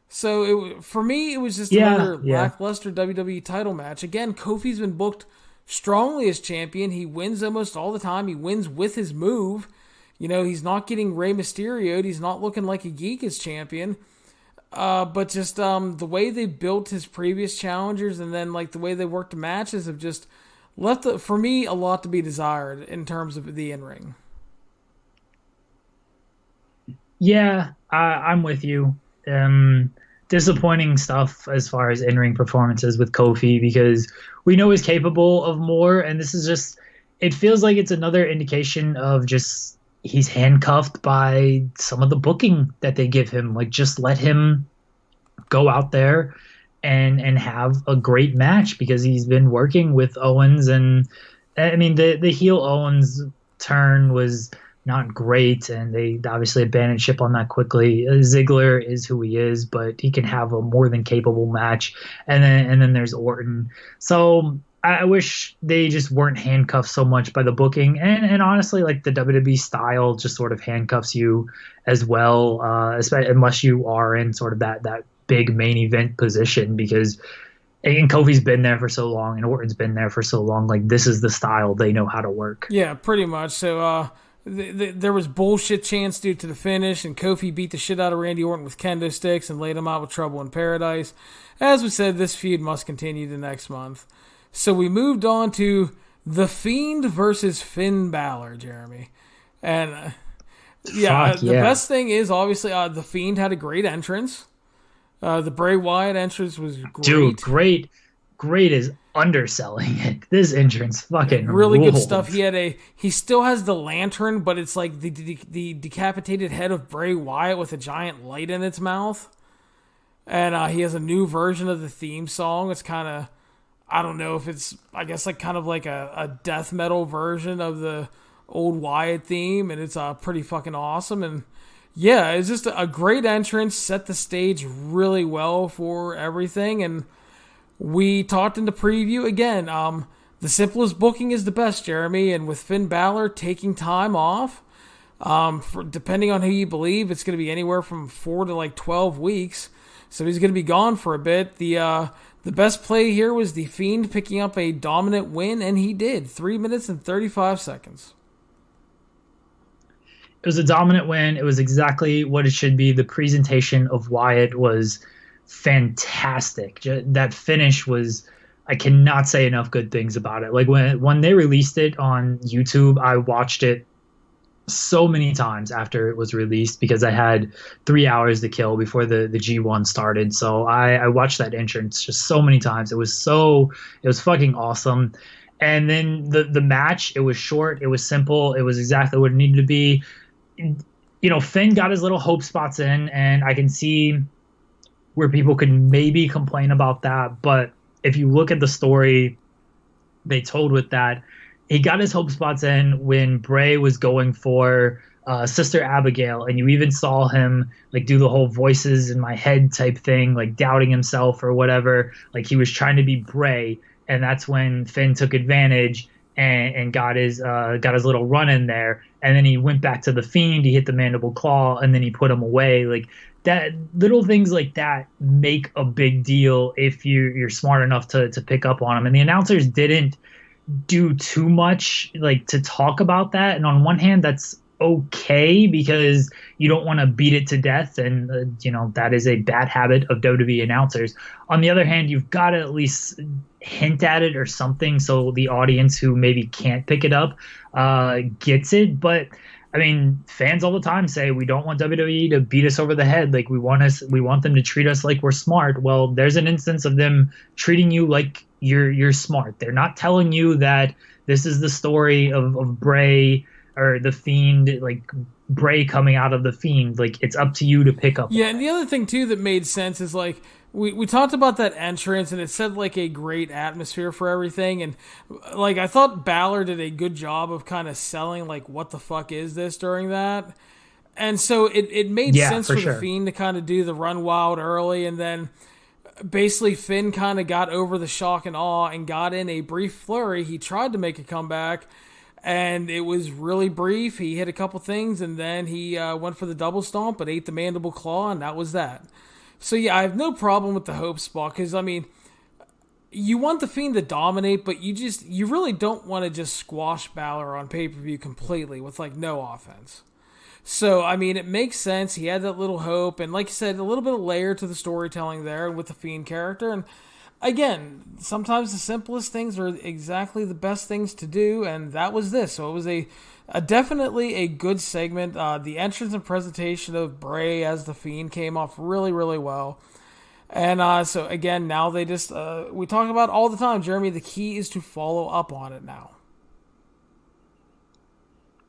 Speaker 1: So for me, it was just another lackluster WWE title match. Again, Kofi's been booked strongly as champion. He wins almost all the time. He wins with his move. He's not getting Rey Mysterio'd. He's not looking like a geek as champion. But just the way they built his previous challengers and then the way they worked the matches have just left, for me, a lot to be desired in terms of the in-ring.
Speaker 2: Yeah, I'm with you. Disappointing stuff as far as in-ring performances with Kofi, because we know he's capable of more, and this is just, it feels like it's another indication of just he's handcuffed by some of the booking that they give him. Just let him go out there and have a great match, because he's been working with Owens and I mean, the heel Owens turn was not great, and they obviously abandoned ship on that quickly. Ziggler is who he is, but he can have a more than capable match. And then there's Orton. So I wish they just weren't handcuffed so much by the booking, and honestly, like the WWE style just sort of handcuffs you as well, especially unless you are in sort of that big main event position because. And Kofi's been there for so long, and Orton's been there for so long. Like this is the style they know how to work.
Speaker 1: Yeah, pretty much. So there was bullshit chants due to the finish, and Kofi beat the shit out of Randy Orton with kendo sticks and laid him out with Trouble in Paradise. As we said, this feud must continue the next month. So we moved on to The Fiend versus Finn Balor, Jeremy. And the best thing is obviously The Fiend had a great entrance. The Bray Wyatt entrance was great.
Speaker 2: Dude, great is underselling it. This entrance fucking
Speaker 1: really
Speaker 2: ruled.
Speaker 1: Good stuff. He still has the lantern, but it's like the decapitated head of Bray Wyatt with a giant light in its mouth. And he has a new version of the theme song. It's kind of, I don't know if it's, I guess like kind of like a death metal version of the old Wyatt theme, and it's pretty fucking awesome. And yeah, it's just a great entrance, set the stage really well for everything, and we talked in the preview again. The simplest booking is the best, Jeremy, and with Finn Balor taking time off, depending on who you believe, it's going to be anywhere from 4 to like 12 weeks, so he's going to be gone for a bit. The best play here was the Fiend picking up a dominant win, and he did, 3 minutes and 35 seconds.
Speaker 2: It was a dominant win. It was exactly what it should be. The presentation of Wyatt was fantastic. That finish was, I cannot say enough good things about it. Like when they released it on YouTube, I watched it so many times after it was released because I had 3 hours to kill before the G1 started. So I watched that entrance just so many times. It was fucking awesome. And then the match, it was short, it was simple, it was exactly what it needed to be. You know, Finn got his little hope spots in, and I can see where people could maybe complain about that. But if you look at the story they told with that, he got his hope spots in when Bray was going for Sister Abigail, and you even saw him like do the whole voices in my head type thing, like doubting himself or whatever. Like he was trying to be Bray, and that's when Finn took advantage and got his little run in there. And then he went back to the Fiend, he hit the mandible claw, and then he put him away. Like that, little things like that make a big deal if you're smart enough to pick up on them. And the announcers didn't do too much like to talk about that. And on one hand, that's okay because you don't want to beat it to death, and that is a bad habit of WWE announcers. On the other hand, you've got to at least hint at it or something so the audience who maybe can't pick it up gets it. But I mean, fans all the time say we don't want WWE to beat us over the head. Like we want them to treat us like we're smart. Well, there's an instance of them treating you like you're smart. They're not telling you that this is the story of Bray or the Fiend, like Bray coming out of the Fiend. Like it's up to you to pick up.
Speaker 1: Yeah, and the other thing too that made sense is like we talked about that entrance, and it set like a great atmosphere for everything, and like I thought Balor did a good job of kind of selling like what the fuck is this during that, and so it made sense for the Fiend to kind of do the run wild early, and then basically Finn kind of got over the shock and awe and got in a brief flurry. He tried to make a comeback, and it was really brief. He hit a couple things, and then he went for the double stomp, but ate the mandible claw, and that was that. So yeah, I have no problem with the hope spot, because I mean, you want the Fiend to dominate, but you really don't want to just squash Balor on pay-per-view completely with like no offense. So I mean, it makes sense. He had that little hope, and like you said, a little bit of layer to the storytelling there with the Fiend character. And again, sometimes the simplest things are exactly the best things to do, and that was this. So it was a definitely a good segment. The entrance and presentation of Bray as the Fiend came off really, really well. And so again, now they just, we talk about all the time, Jeremy, the key is to follow up on it now.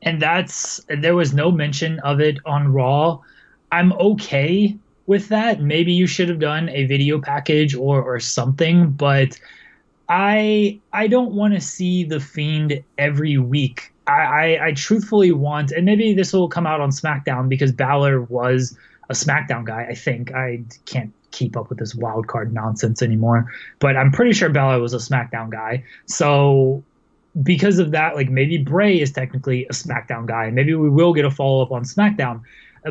Speaker 2: And there was no mention of it on Raw. I'm okay with that. Maybe you should have done a video package or something, but I don't want to see the Fiend every week. I truthfully want, and maybe this will come out on SmackDown because Balor was a SmackDown guy. I think I can't keep up with this wild card nonsense anymore, but I'm pretty sure Balor was a SmackDown guy. So because of that, like maybe Bray is technically a SmackDown guy. Maybe we will get a follow up on SmackDown.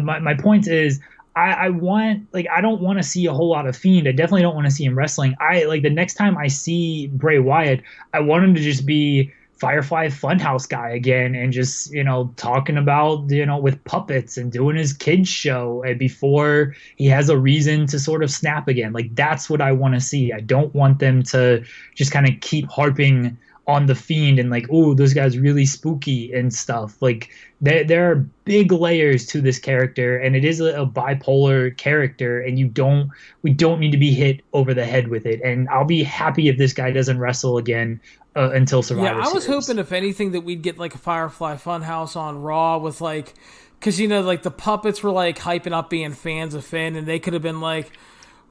Speaker 2: My point is, I want like I don't want to see a whole lot of Fiend. I definitely don't want to see him wrestling. I like the next time I see Bray Wyatt, I want him to just be Firefly Funhouse guy again and just talking about with puppets and doing his kids show and before he has a reason to sort of snap again. Like that's what I want to see. I don't want them to just kind of keep harping on the Fiend and like, oh, those guys really spooky and stuff. Like there are big layers to this character, and it is a bipolar character, and we don't need to be hit over the head with it. And I'll be happy if this guy doesn't wrestle again until Survivor
Speaker 1: Yeah, I was
Speaker 2: Series.
Speaker 1: hoping if anything that we'd get like a Firefly Funhouse on Raw with like, because like the puppets were like hyping up being fans of Finn, and they could have been like,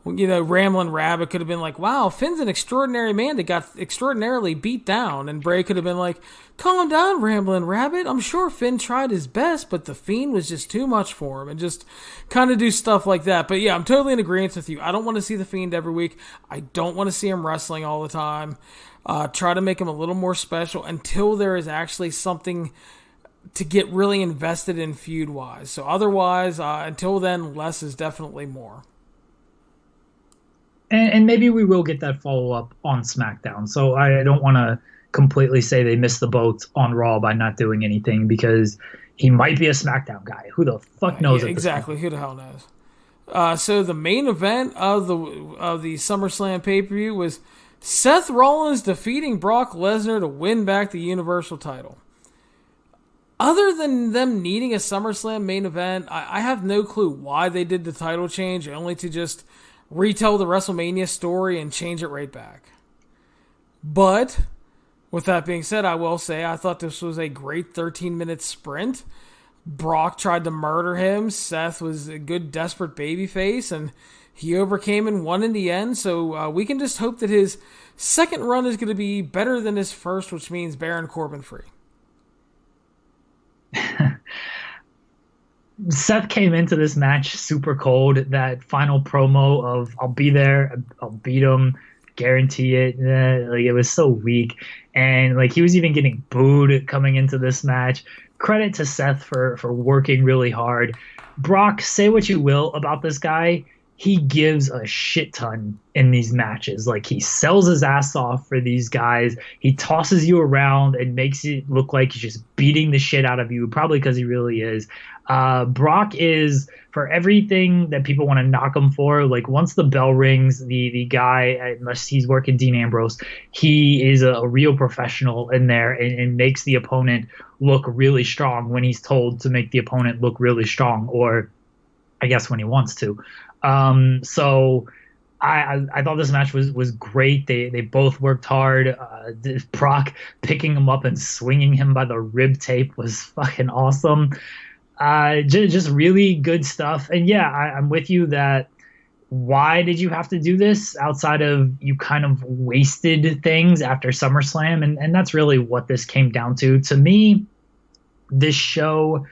Speaker 1: Ramblin' Rabbit could have been like, wow, Finn's an extraordinary man that got extraordinarily beat down. And Bray could have been like, calm down, Ramblin' Rabbit. I'm sure Finn tried his best, but the Fiend was just too much for him. And just kind of do stuff like that. But yeah, I'm totally in agreement with you. I don't want to see the Fiend every week. I don't want to see him wrestling all the time. Try to make him a little more special until there is actually something to get really invested in feud-wise. So otherwise, until then, less is definitely more.
Speaker 2: And maybe we will get that follow up on SmackDown. So I don't want to completely say they missed the boat on Raw by not doing anything because he might be a SmackDown guy. Who the fuck knows?
Speaker 1: Yeah, exactly. Who the hell knows? So the main event of the SummerSlam pay-per-view was Seth Rollins defeating Brock Lesnar to win back the Universal title. Other than them needing a SummerSlam main event, I have no clue why they did the title change, only to just retell the WrestleMania story and change it right back. But with that being said, I will say I thought this was a great 13-minute sprint. Brock tried to murder him. Seth was a good desperate babyface, and he overcame and won in the end. So we can just hope that his second run is going to be better than his first, which means Baron Corbin free.
Speaker 2: Seth came into this match super cold. That final promo of "I'll be there, I'll beat him, guarantee it." Like it was so weak, and like he was even getting booed coming into this match. Credit to Seth for working really hard. Brock, say what you will about this guy, he gives a shit ton in these matches. Like he sells his ass off for these guys. He tosses you around and makes it look like he's just beating the shit out of you, probably because he really is. Brock is, for everything that people want to knock him for, like once the bell rings, the guy, unless he's working Dean Ambrose, he is a real professional in there and makes the opponent look really strong when he's told to make the opponent look really strong, or I guess when he wants to. So I thought this match was great. They both worked hard. Brock picking him up and swinging him by the rib tape was fucking awesome. Just really good stuff. And yeah, I'm with you that why did you have to do this outside of you kind of wasted things after SummerSlam? And that's really what this came down to. To me, this show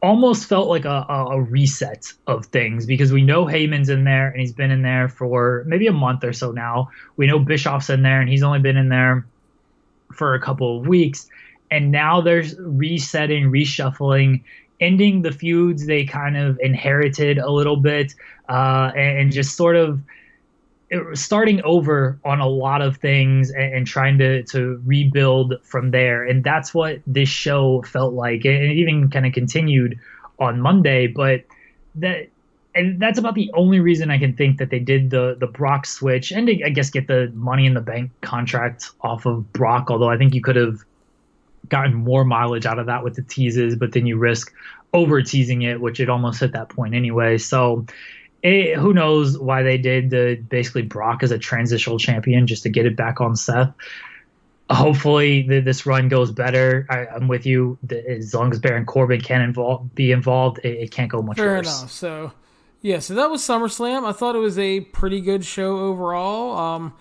Speaker 2: almost felt like a reset of things because we know Heyman's in there and he's been in there for maybe a month or so now. We know Bischoff's in there and he's only been in there for a couple of weeks. And now there's resetting, reshuffling, ending the feuds they kind of inherited a little bit, and just sort of starting over on a lot of things and trying to rebuild from there. And that's what this show felt like. And it even kind of continued on Monday, but that's about the only reason I can think that they did the Brock switch and to, I guess, get the Money in the Bank contract off of Brock. Although I think you could have gotten more mileage out of that with the teases, but then you risk over teasing it, which it almost hit that point anyway. So who knows why they did basically Brock as a transitional champion just to get it back on Seth. Hopefully this run goes better. I'm with you. As long as Baron Corbin can be involved, it can't go much worse.
Speaker 1: Fair enough. So, yeah, so that was SummerSlam. I thought it was a pretty good show overall.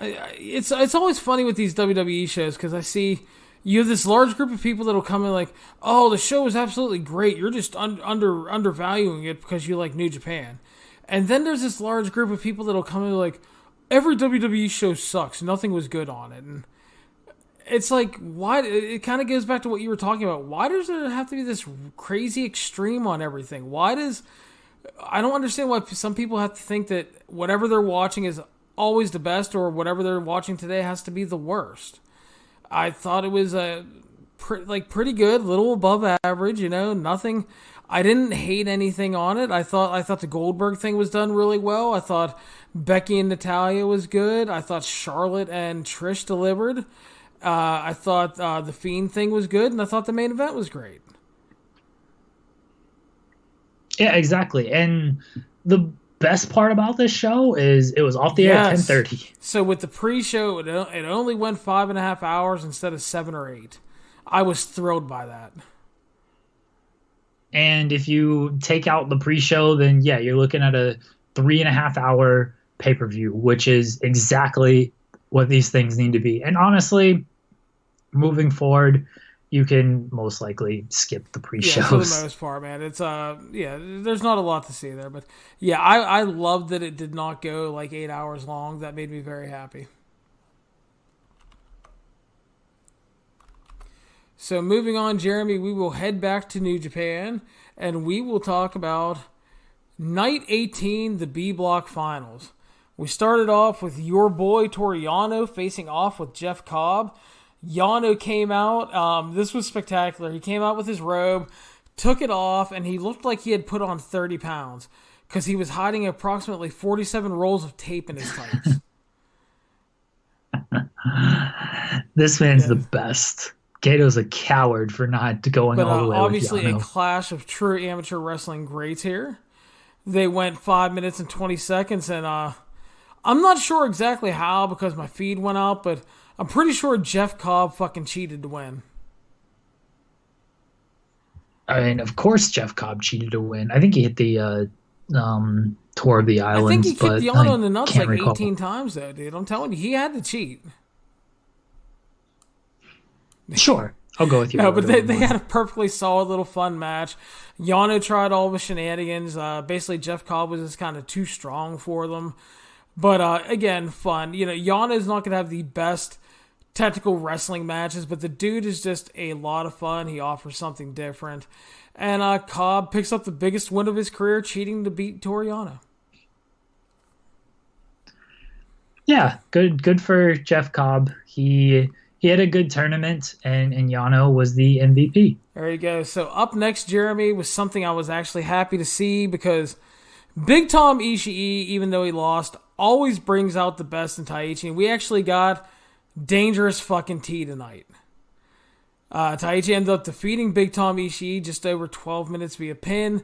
Speaker 1: It's always funny with these WWE shows because I see you have this large group of people that'll come in like, oh, the show is absolutely great. You're just undervaluing it because you like New Japan. And then there's this large group of people that'll come in like, every WWE show sucks. Nothing was good on it. And it's like, why? It kind of goes back to what you were talking about. Why does there have to be this crazy extreme on everything? I don't understand why some people have to think that whatever they're watching is always the best, or whatever they're watching today has to be the worst. I thought it was pretty good, little above average, nothing. I didn't hate anything on it. I thought the Goldberg thing was done really well. I thought Becky and Natalya was good. I thought Charlotte and Trish delivered. I thought the Fiend thing was good, and I thought the main event was great.
Speaker 2: Yeah, exactly. And the best part about this show is it was off the air at 10:30.
Speaker 1: So with the pre-show, it only went 5.5 hours instead of 7 or 8. I was thrilled by that.
Speaker 2: And if you take out the pre-show, then yeah, you're looking at a 3.5 hour pay-per-view, which is exactly what these things need to be. And honestly, moving forward, you can most likely skip the pre-shows.
Speaker 1: Yeah, for the most part, man. It's there's not a lot to see there, but yeah, I loved that it did not go like 8 hours long. That made me very happy. So moving on, Jeremy, we will head back to New Japan, and we will talk about Night 18, the B Block Finals. We started off with your boy Toru Yano facing off with Jeff Cobb. Yano came out. This was spectacular. He came out with his robe, took it off, and he looked like he had put on 30 pounds because he was hiding approximately 47 rolls of tape in his tights.
Speaker 2: This man's the best. Gato's a coward for not going all the way
Speaker 1: obviously
Speaker 2: with Yano.
Speaker 1: A clash of true amateur wrestling greats here. They went 5 minutes and 20 seconds, and I'm not sure exactly how because my feed went out, but I'm pretty sure Jeff Cobb fucking cheated to win.
Speaker 2: I mean, of course Jeff Cobb cheated to win. I think he hit the tour of the islands. I think
Speaker 1: he kicked Yano in the nuts like 18 times, though, dude. I'm telling you, he had to cheat.
Speaker 2: Sure, I'll go with you.
Speaker 1: No, but they had a perfectly solid little fun match. Yano tried all the shenanigans. Basically, Jeff Cobb was just kind of too strong for them. But again, fun. Yano's not going to have the best technical wrestling matches, but the dude is just a lot of fun. He offers something different. And Cobb picks up the biggest win of his career, cheating to beat Toru Yano.
Speaker 2: Yeah, good for Jeff Cobb. He had a good tournament, and Yano was the MVP.
Speaker 1: There you go. So up next, Jeremy, was something I was actually happy to see because Big Tom Ishii, even though he lost, always brings out the best in Taichi. And we actually got Dangerous fucking T tonight. Taichi ended up defeating Big Tom Ishii just over 12 minutes via pin.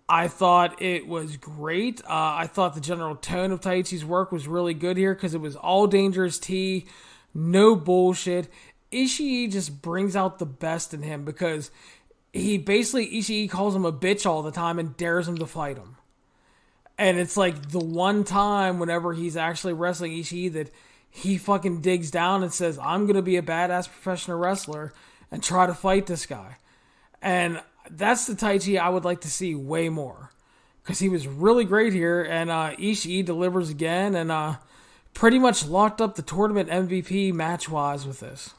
Speaker 1: I thought it was great. I thought the general tone of Taichi's work was really good here because it was all Dangerous T, no bullshit. Ishii just brings out the best in him because Ishii calls him a bitch all the time and dares him to fight him. And it's like the one time whenever he's actually wrestling Ishii that he fucking digs down and says, I'm going to be a badass professional wrestler and try to fight this guy. And that's the Taichi I would like to see way more. Because he was really great here. And Ishii delivers again and pretty much locked up the tournament MVP match-wise with this.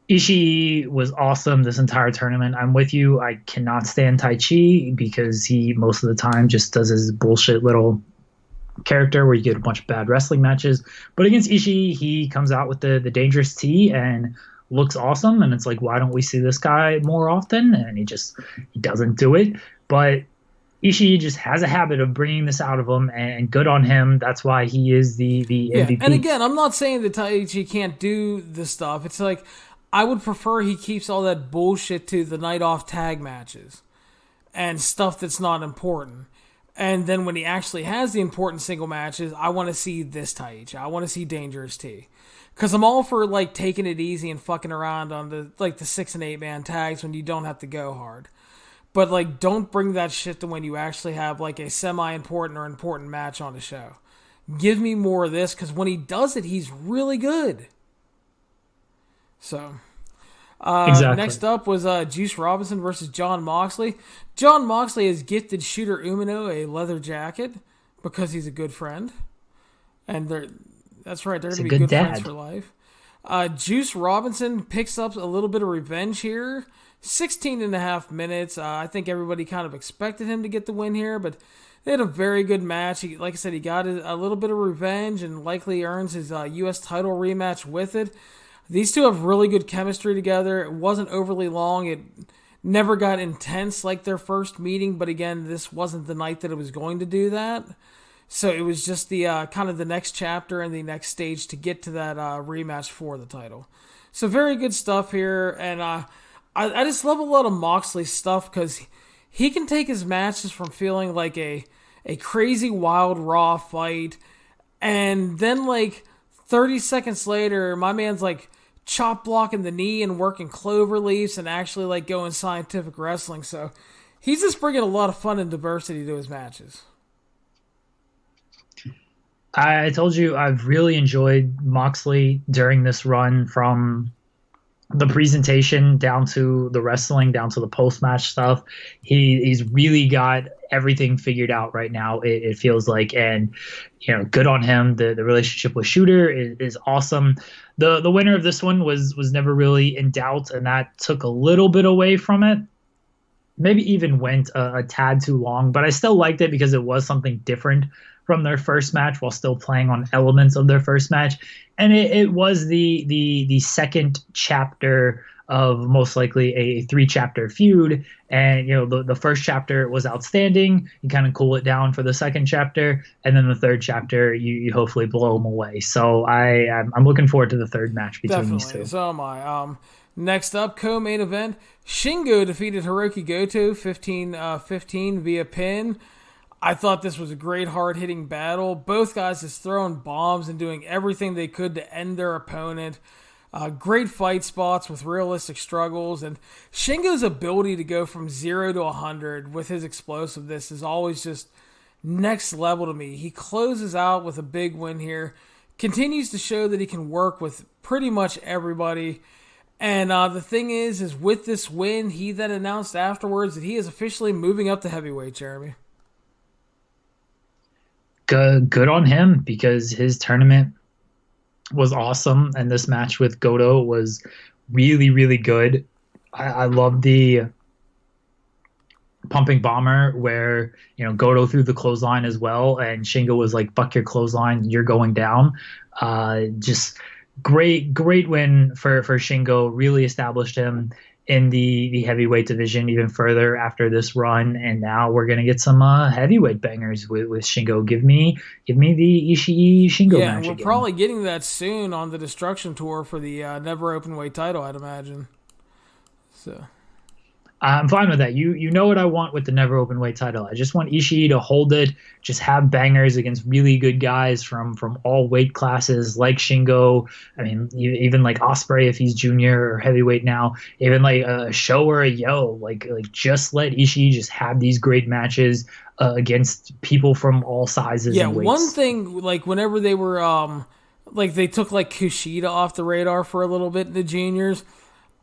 Speaker 2: Ishii was awesome this entire tournament. I'm with you. I cannot stand Taichi because he most of the time just does his bullshit little character where you get a bunch of bad wrestling matches. But against Ishii, he comes out with the Dangerous T and looks awesome. And it's like, why don't we see this guy more often? And he doesn't do it. But Ishii just has a habit of bringing this out of him, and good on him. That's why he is the MVP.
Speaker 1: And again, I'm not saying that Taichi can't do this stuff. It's like, I would prefer he keeps all that bullshit to the night off tag matches and stuff that's not important. And then when he actually has the important single matches, I want to see this Taichi. I want to see Dangerous T. Because I'm all for like taking it easy and fucking around on the 6 and 8 man tags when you don't have to go hard. But like, don't bring that shit to when you actually have like a semi-important or important match on the show. give me more of this, because when he does it, he's really good. So,
Speaker 2: Exactly.
Speaker 1: next up was Juice Robinson versus Jon Moxley. Jon Moxley has gifted Shooter Umino a leather jacket because he's a good friend. And that's right, they're going to be good friends for life. Juice Robinson picks up a little bit of revenge here. 16 and a half minutes. I think everybody kind of expected him to get the win here, but they had a very good match. Like I said, he got a little bit of revenge and likely earns his U.S. title rematch with it. These two have really good chemistry together. It wasn't overly long. It never got intense like their first meeting, but again, this wasn't the night that it was going to do that. So it was just the kind of the next chapter and the next stage to get to that rematch for the title. So very good stuff here, and I just love a lot of Moxley stuff because he can take his matches from feeling like a crazy wild Raw fight, and then like 30 seconds later, my man's like chop blocking the knee and working clover leaves and actually like going scientific wrestling. So he's just bringing a lot of fun and diversity to his matches.
Speaker 2: I told you I've really enjoyed Moxley during this run, from the presentation down to the wrestling, down to the post-match stuff. He's really got everything figured out right now, it feels like, and good on him. The relationship with Shooter is awesome. The winner of this one was never really in doubt, and that took a little bit away from it. Maybe even went a tad too long, but I still liked it because it was something different from their first match while still playing on elements of their first match. And it was the second chapter of most likely a 3-chapter feud. And, the first chapter was outstanding. You kind of cool it down for the second chapter. And then the third chapter, you hopefully blow them away. So I'm looking forward to the third match between these two.
Speaker 1: So am I. Next up, co-main event, Shingo defeated Hiroki Goto 15-15 via pin. I thought this was a great hard-hitting battle. Both guys just throwing bombs and doing everything they could to end their opponent. Great fight spots with realistic struggles. And Shingo's ability to go from 0 to 100 with his explosiveness is always just next level to me. He closes out with a big win here. Continues to show that he can work with pretty much everybody. And the thing is with this win, he then announced afterwards that he is officially moving up to heavyweight, Jeremy.
Speaker 2: Good on him, because his tournament was awesome, and this match with Goto was really, really good. I love the pumping bomber where Goto threw the clothesline as well, and Shingo was like, "Buck your clothesline, you're going down." Just great win for Shingo. Really established him in the heavyweight division even further after this run, and now we're gonna get some heavyweight bangers with Shingo. Give me the Ishii Shingo match.
Speaker 1: Yeah, we're
Speaker 2: again.
Speaker 1: probably getting that soon on the Destruction Tour for the Never Openweight title, I'd imagine. So
Speaker 2: I'm fine with that. You know what I want with the Never Openweight title. I just want Ishii to hold it, just have bangers against really good guys from all weight classes like Shingo. I mean, even like Ospreay if he's junior or heavyweight now. Even like a Show or a Yo. Like just let Ishii just have these great matches against people from all sizes.
Speaker 1: Yeah,
Speaker 2: and weights.
Speaker 1: one thing, like whenever they were like they took like Kushida off the radar for a little bit in the juniors,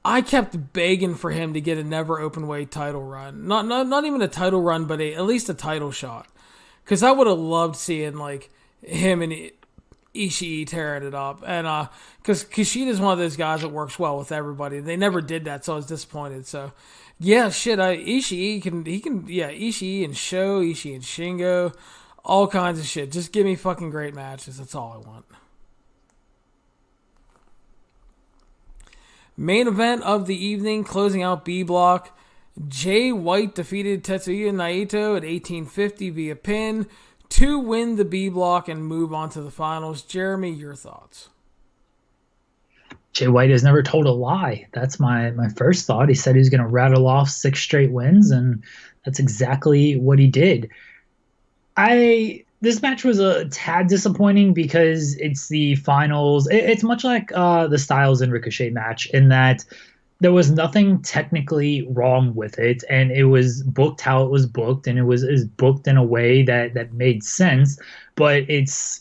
Speaker 1: I kept begging for him to get a Never Openweight title run. Not even a title run, but at least a title shot. Because I would have loved seeing like him and Ishii tearing it up. And because Kushida is one of those guys that works well with everybody. They never did that, so I was disappointed. So yeah, Ishii can Ishii and Sho, Ishii and Shingo, all kinds of shit. Just give me fucking great matches. That's all I want. Main event of the evening, closing out B Block. Jay White defeated Tetsuya Naito at 1850 via pin to win the B Block and move on to the finals. Jeremy, your thoughts?
Speaker 2: Jay White has never told a lie. That's my first thought. He said he was going to rattle off 6 straight wins, and that's exactly what he did. This match was a tad disappointing because it's the finals. It's much like the Styles and Ricochet match in that there was nothing technically wrong with it, and it was booked how it was booked, and it was booked in a way that made sense. But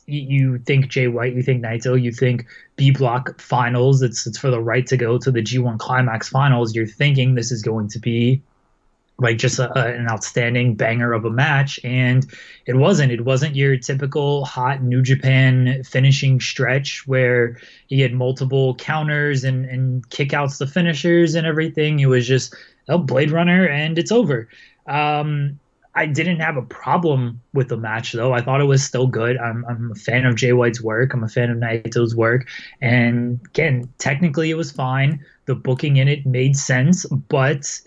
Speaker 2: you think Jay White, you think Naito, you think B Block finals. It's for the right to go to the G1 Climax finals. You're thinking this is going to be like just an outstanding banger of a match, and it wasn't your typical hot New Japan finishing stretch where you had multiple counters and kickouts to finishers and everything. It was just Blade Runner and it's over. I didn't have a problem with the match though. I thought it was still good. I'm a fan of Jay White's work. I'm a fan of Naito's work, and again, technically it was fine. The booking in it made sense, but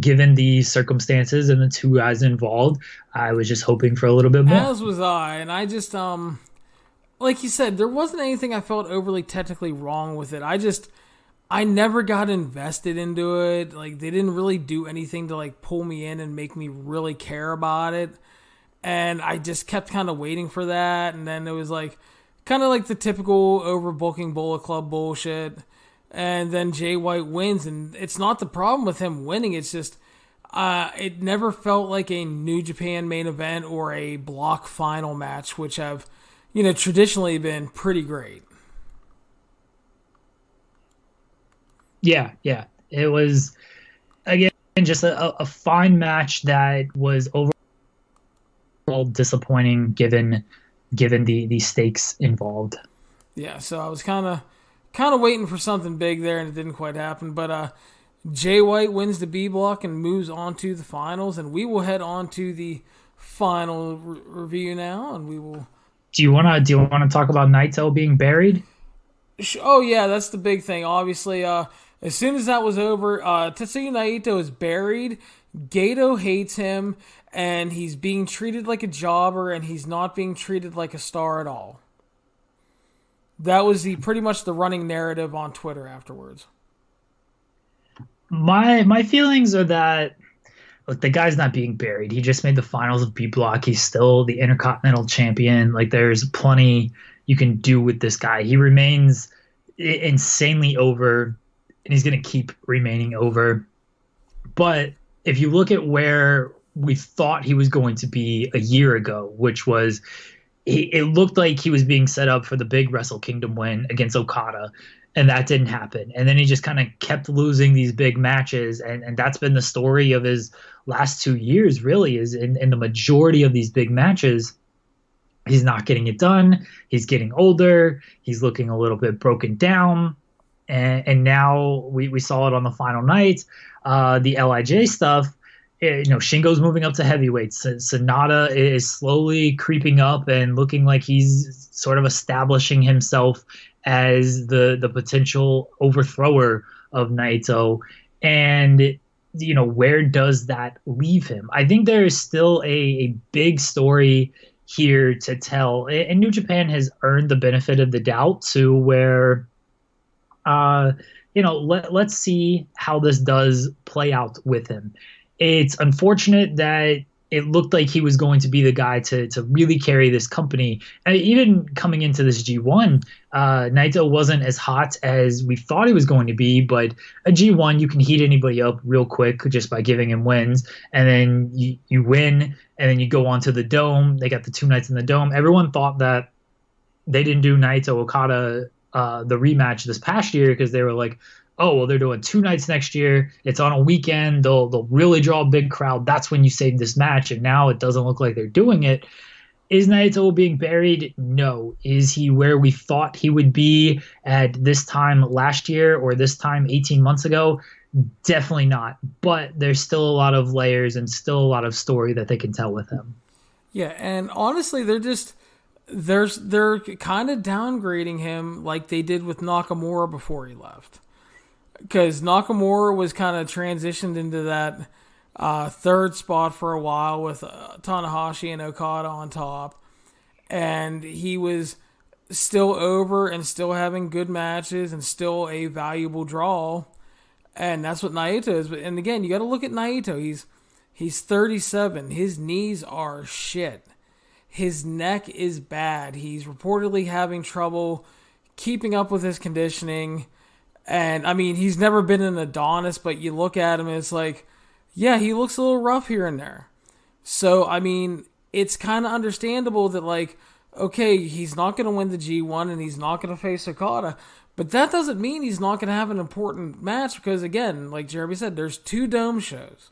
Speaker 2: given the circumstances and the two guys involved, I was just hoping for a little bit more.
Speaker 1: As was I, and I just like you said, there wasn't anything I felt overly technically wrong with it. I never got invested into it. Like, they didn't really do anything to like pull me in and make me really care about it. And I just kept kind of waiting for that. And then it was like kind of like the typical overbooking Bullet Club bullshit. And then Jay White wins, and it's not the problem with him winning. It's just it never felt like a New Japan main event or a block final match, which have, traditionally been pretty great.
Speaker 2: Yeah. It was, again, just a fine match that was overall disappointing given the stakes involved.
Speaker 1: Yeah, so I was kind of waiting for something big there, and it didn't quite happen. But Jay White wins the B block and moves on to the finals, and we will head on to the final review now, and we will.
Speaker 2: Do you want to talk about Naito being buried?
Speaker 1: Oh yeah, that's the big thing. Obviously, as soon as that was over, Tetsuya Naito is buried. Gato hates him, and he's being treated like a jobber, and he's not being treated like a star at all. That was pretty much the running narrative on Twitter afterwards.
Speaker 2: My feelings are that, look, the guy's not being buried. He just made the finals of B Block. He's still the Intercontinental Champion. Like, there's plenty you can do with this guy. He remains insanely over, and he's going to keep remaining over. But if you look at where we thought he was going to be a year ago, which was it looked like he was being set up for the big Wrestle Kingdom win against Okada, and that didn't happen. And then he just kind of kept losing these big matches, and that's been the story of his last 2 years, really, is in the majority of these big matches, he's not getting it done. He's getting older. He's looking a little bit broken down. And now we saw it on the final night. The LIJ stuff, Shingo's moving up to heavyweight. Sonata is slowly creeping up and looking like he's sort of establishing himself as the potential overthrower of Naito. And, where does that leave him? I think there is still a big story here to tell. And New Japan has earned the benefit of the doubt to where, let's see how this does play out with him. It's unfortunate that it looked like he was going to be the guy to really carry this company. And even coming into this G1, Naito wasn't as hot as we thought he was going to be, but a G1, you can heat anybody up real quick just by giving him wins. And then you win, and then you go on to the Dome. They got the 2 nights in the Dome. Everyone thought that they didn't do Naito Okada the rematch this past year because they were like, oh, well, they're doing 2 nights next year. It's on a weekend. They'll really draw a big crowd. That's when you save this match. And now it doesn't look like they're doing it. Is Naito being buried? No. Is he where we thought he would be at this time last year or this time 18 months ago? Definitely not. But there's still a lot of layers and still a lot of story that they can tell with him.
Speaker 1: Yeah, and honestly, they're kind of downgrading him like they did with Nakamura before he left. Because Nakamura was kind of transitioned into that third spot for a while with Tanahashi and Okada on top. And he was still over and still having good matches and still a valuable draw. And that's what Naito is. And again, you got to look at Naito. He's 37. His knees are shit. His neck is bad. He's reportedly having trouble keeping up with his conditioning. And, I mean, he's never been an Adonis, but you look at him and it's like, yeah, he looks a little rough here and there. So, I mean, it's kind of understandable that, like, okay, he's not going to win the G1 and he's not going to face Okada. But that doesn't mean he's not going to have an important match because, again, like Jeremy said, there's 2 dome shows.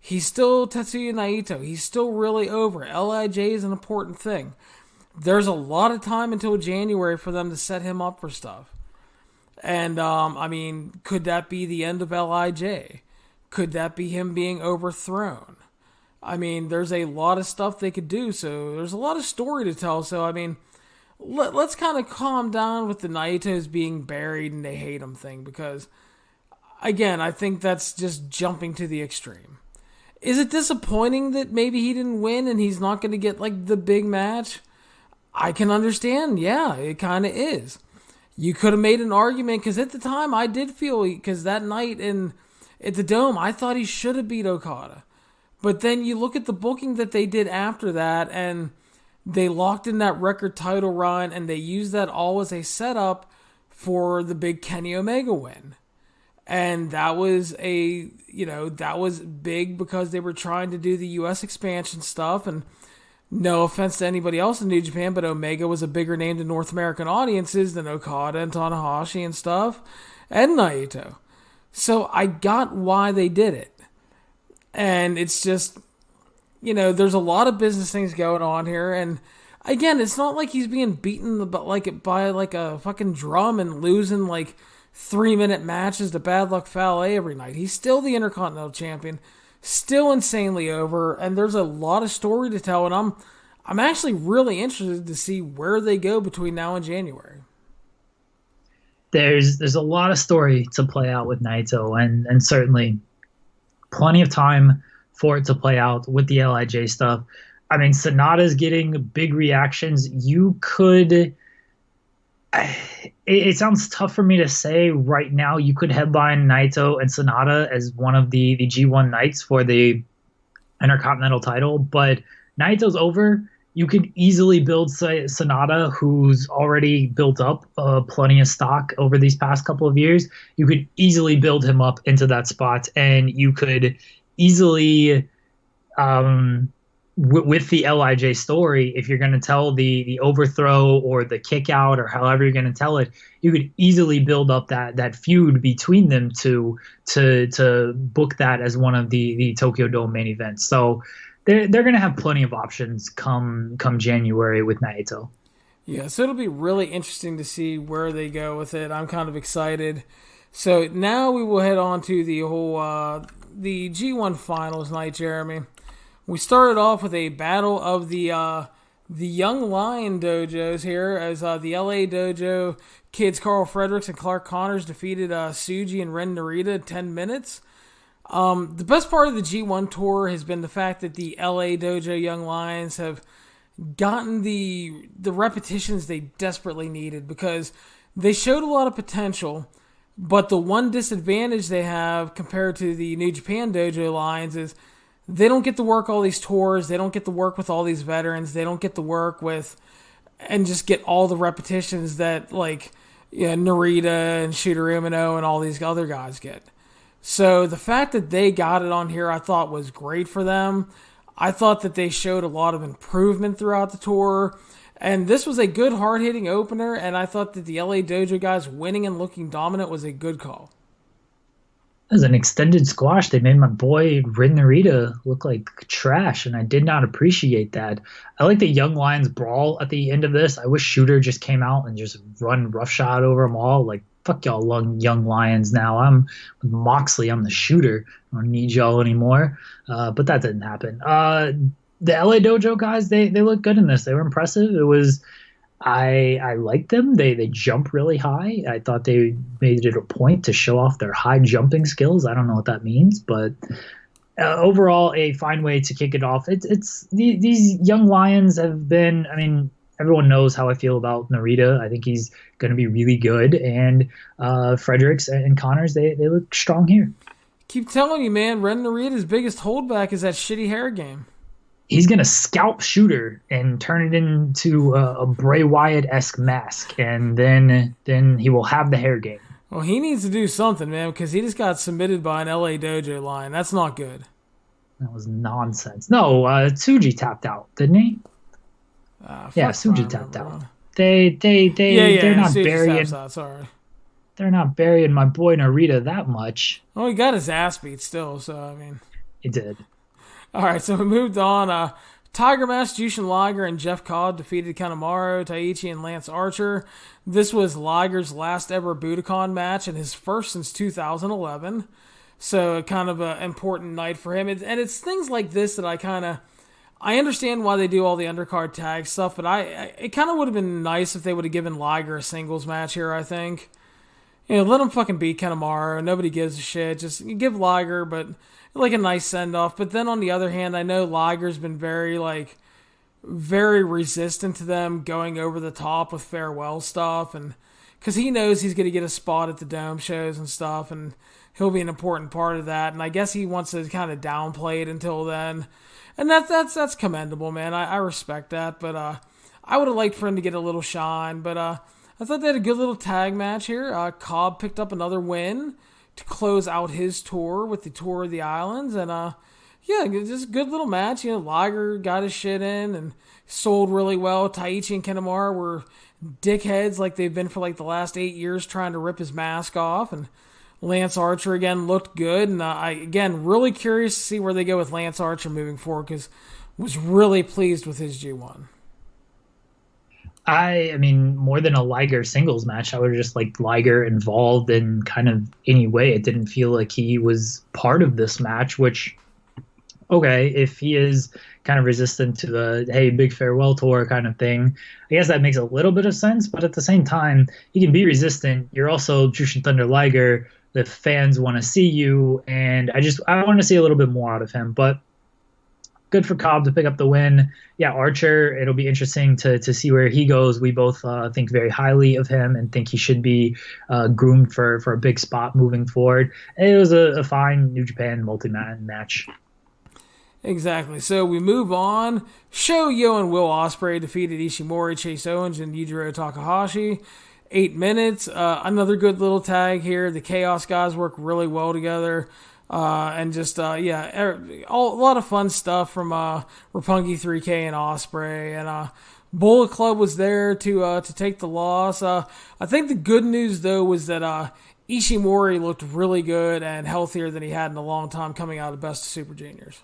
Speaker 1: He's still Tetsuya Naito. He's still really over. LIJ is an important thing. There's a lot of time until January for them to set him up for stuff. And, I mean, could that be the end of LIJ? Could that be him being overthrown? I mean, there's a lot of stuff they could do, so there's a lot of story to tell. So, I mean, let's kind of calm down with the Naitos being buried and they hate him thing, because, again, I think that's just jumping to the extreme. Is it disappointing that maybe he didn't win and he's not going to get, like, the big match? I can understand. Yeah, it kind of is. You could have made an argument, because at the time I did feel, because that night at the Dome, I thought he should have beat Okada. But then you look at the booking that they did after that, and they locked in that record title run, and they used that all as a setup for the big Kenny Omega win. And that was that was big because they were trying to do the U.S. expansion stuff, and no offense to anybody else in New Japan, but Omega was a bigger name to North American audiences than Okada and Tanahashi and stuff, and Naito. So I got why they did it. And it's just, there's a lot of business things going on here. And again, it's not like he's being beaten by a fucking drum and losing like 3-minute matches to Bad Luck Fale every night. He's still the Intercontinental Champion, still insanely over, and there's a lot of story to tell. And I'm actually really interested to see where they go between now and January.
Speaker 2: There's a lot of story to play out with Naito, and certainly plenty of time for it to play out with the LIJ stuff. I mean, Sonata's getting big reactions. You could... It sounds tough for me to say right now. You could headline Naito and Sonata as one of the G1 nights for the Intercontinental title, but Naito's over. You could easily build Sonata, who's already built up plenty of stock over these past couple of years. You could easily build him up into that spot, and you could easily, with the LIJ story, if you're going to tell the overthrow or the kick out or however you're going to tell it, you could easily build up that feud between them to book that as one of the Tokyo Dome main events. So they're going to have plenty of options come January with Naito.
Speaker 1: Yeah, so it'll be really interesting to see where they go with it. I'm kind of excited. So now we will head on to the whole the G1 finals night, Jeremy. We started off with a battle of the Young Lion dojos here, as the LA dojo kids Carl Fredericks and Clark Connors defeated Tsuji and Ren Narita in 10 minutes. The best part of the G1 tour has been the fact that the LA Dojo Young Lions have gotten the repetitions they desperately needed, because they showed a lot of potential, but the one disadvantage they have compared to the New Japan Dojo Lions is they don't get to work all these tours, they don't get to work with all these veterans, they don't get to work with and just get all the repetitions that Narita and Shooter Umino and all these other guys get. So the fact that they got it on here, I thought was great for them. I thought that they showed a lot of improvement throughout the tour. And this was a good hard-hitting opener, and I thought that the LA Dojo guys winning and looking dominant was a good call.
Speaker 2: As an extended squash, they made my boy Ren Narita look like trash, and I did not appreciate that. I like the Young Lions brawl at the end of this. I wish Shooter just came out and just run roughshod over them all. Like, fuck y'all Young Lions now. I'm with Moxley. I'm the Shooter. I don't need y'all anymore. But that didn't happen. The LA Dojo guys, they look good in this. They were impressive. It was... I liked them. They jump really high. I thought they made it a point to show off their high jumping skills. I don't know what that means, but overall, a fine way to kick it off. These Young Lions have been, I mean, everyone knows how I feel about Narita. I think he's going to be really good. And Fredericks and Connors, they look strong here.
Speaker 1: Keep telling you, man, Ren Narita's biggest holdback is that shitty hair game.
Speaker 2: He's going to scalp Shooter and turn it into a Bray Wyatt-esque mask, and then he will have the hair game.
Speaker 1: Well, he needs to do something, man, because he just got submitted by an LA Dojo line. That's not good.
Speaker 2: That was nonsense. No, Tsuji tapped out, didn't he? Yeah, Tsuji tapped out. They're not burying.
Speaker 1: Sorry.
Speaker 2: They're not burying my boy Narita that much.
Speaker 1: Well, he got his ass beat still, so I mean.
Speaker 2: He did.
Speaker 1: All right, so we moved on. Tiger Mask, Jushin Liger, and Jeff Cobb defeated Kanemaru, Taichi, and Lance Archer. This was Liger's last ever Budokan match and his first since 2011. So kind of an important night for him. And it's things like this that I understand why they do all the undercard tag stuff, but it kind of would have been nice if they would have given Liger a singles match here, I think. Let him fucking beat Kanemaru. Nobody gives a shit. Just give Liger, but like a nice send-off. But then on the other hand, I know Liger's been very resistant to them going over the top with farewell stuff, and because he knows he's going to get a spot at the Dome shows and stuff, and he'll be an important part of that. And I guess he wants to kind of downplay it until then, and that's commendable, man. I respect that, but I would have liked for him to get a little shine. But I thought they had a good little tag match here. Cobb picked up another win to close out his tour with the Tour of the Islands, and yeah, just a good little match. Liger got his shit in and sold really well. Taichi and Kanemaru were dickheads like they've been for the last 8 years trying to rip his mask off. And Lance Archer, again, looked good. And again, really curious to see where they go with Lance Archer moving forward because was really pleased with his G1.
Speaker 2: I mean, more than a Liger singles match, I would have just liked Liger involved in kind of any way. It didn't feel like he was part of this match, which... Okay, if he is kind of resistant to the, hey, big farewell tour kind of thing, I guess that makes a little bit of sense. But at the same time, he can be resistant. You're also Jushin Thunder Liger. The fans want to see you. And I want to see a little bit more out of him. But good for Cobb to pick up the win. Yeah, Archer, it'll be interesting to see where he goes. We both think very highly of him and think he should be groomed for a big spot moving forward. And it was a fine New Japan multi-man match.
Speaker 1: Exactly. So we move on. Yo and Will Ospreay defeated Ishimori, Chase Owens, and Yujiro Takahashi. 8 minutes. Another good little tag here. The Chaos guys work really well together. And just, a lot of fun stuff from Roppongi 3K and Ospreay. And Bullet Club was there to take the loss. I think the good news, though, was that Ishimori looked really good and healthier than he had in a long time coming out of Best of Super Juniors.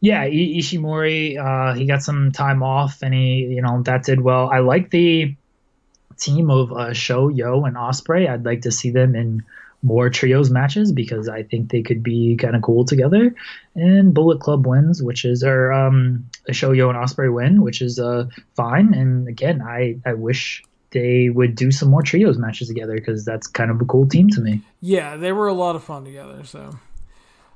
Speaker 2: Yeah, Ishimori, he got some time off, and that did well. I like the team of Yo, and Ospreay. I'd like to see them in more trios matches because I think they could be kind of cool together. And Bullet Club wins, Yo and Ospreay win, which is fine. And again, I wish they would do some more trios matches together because that's kind of a cool team to me.
Speaker 1: Yeah, they were a lot of fun together, so...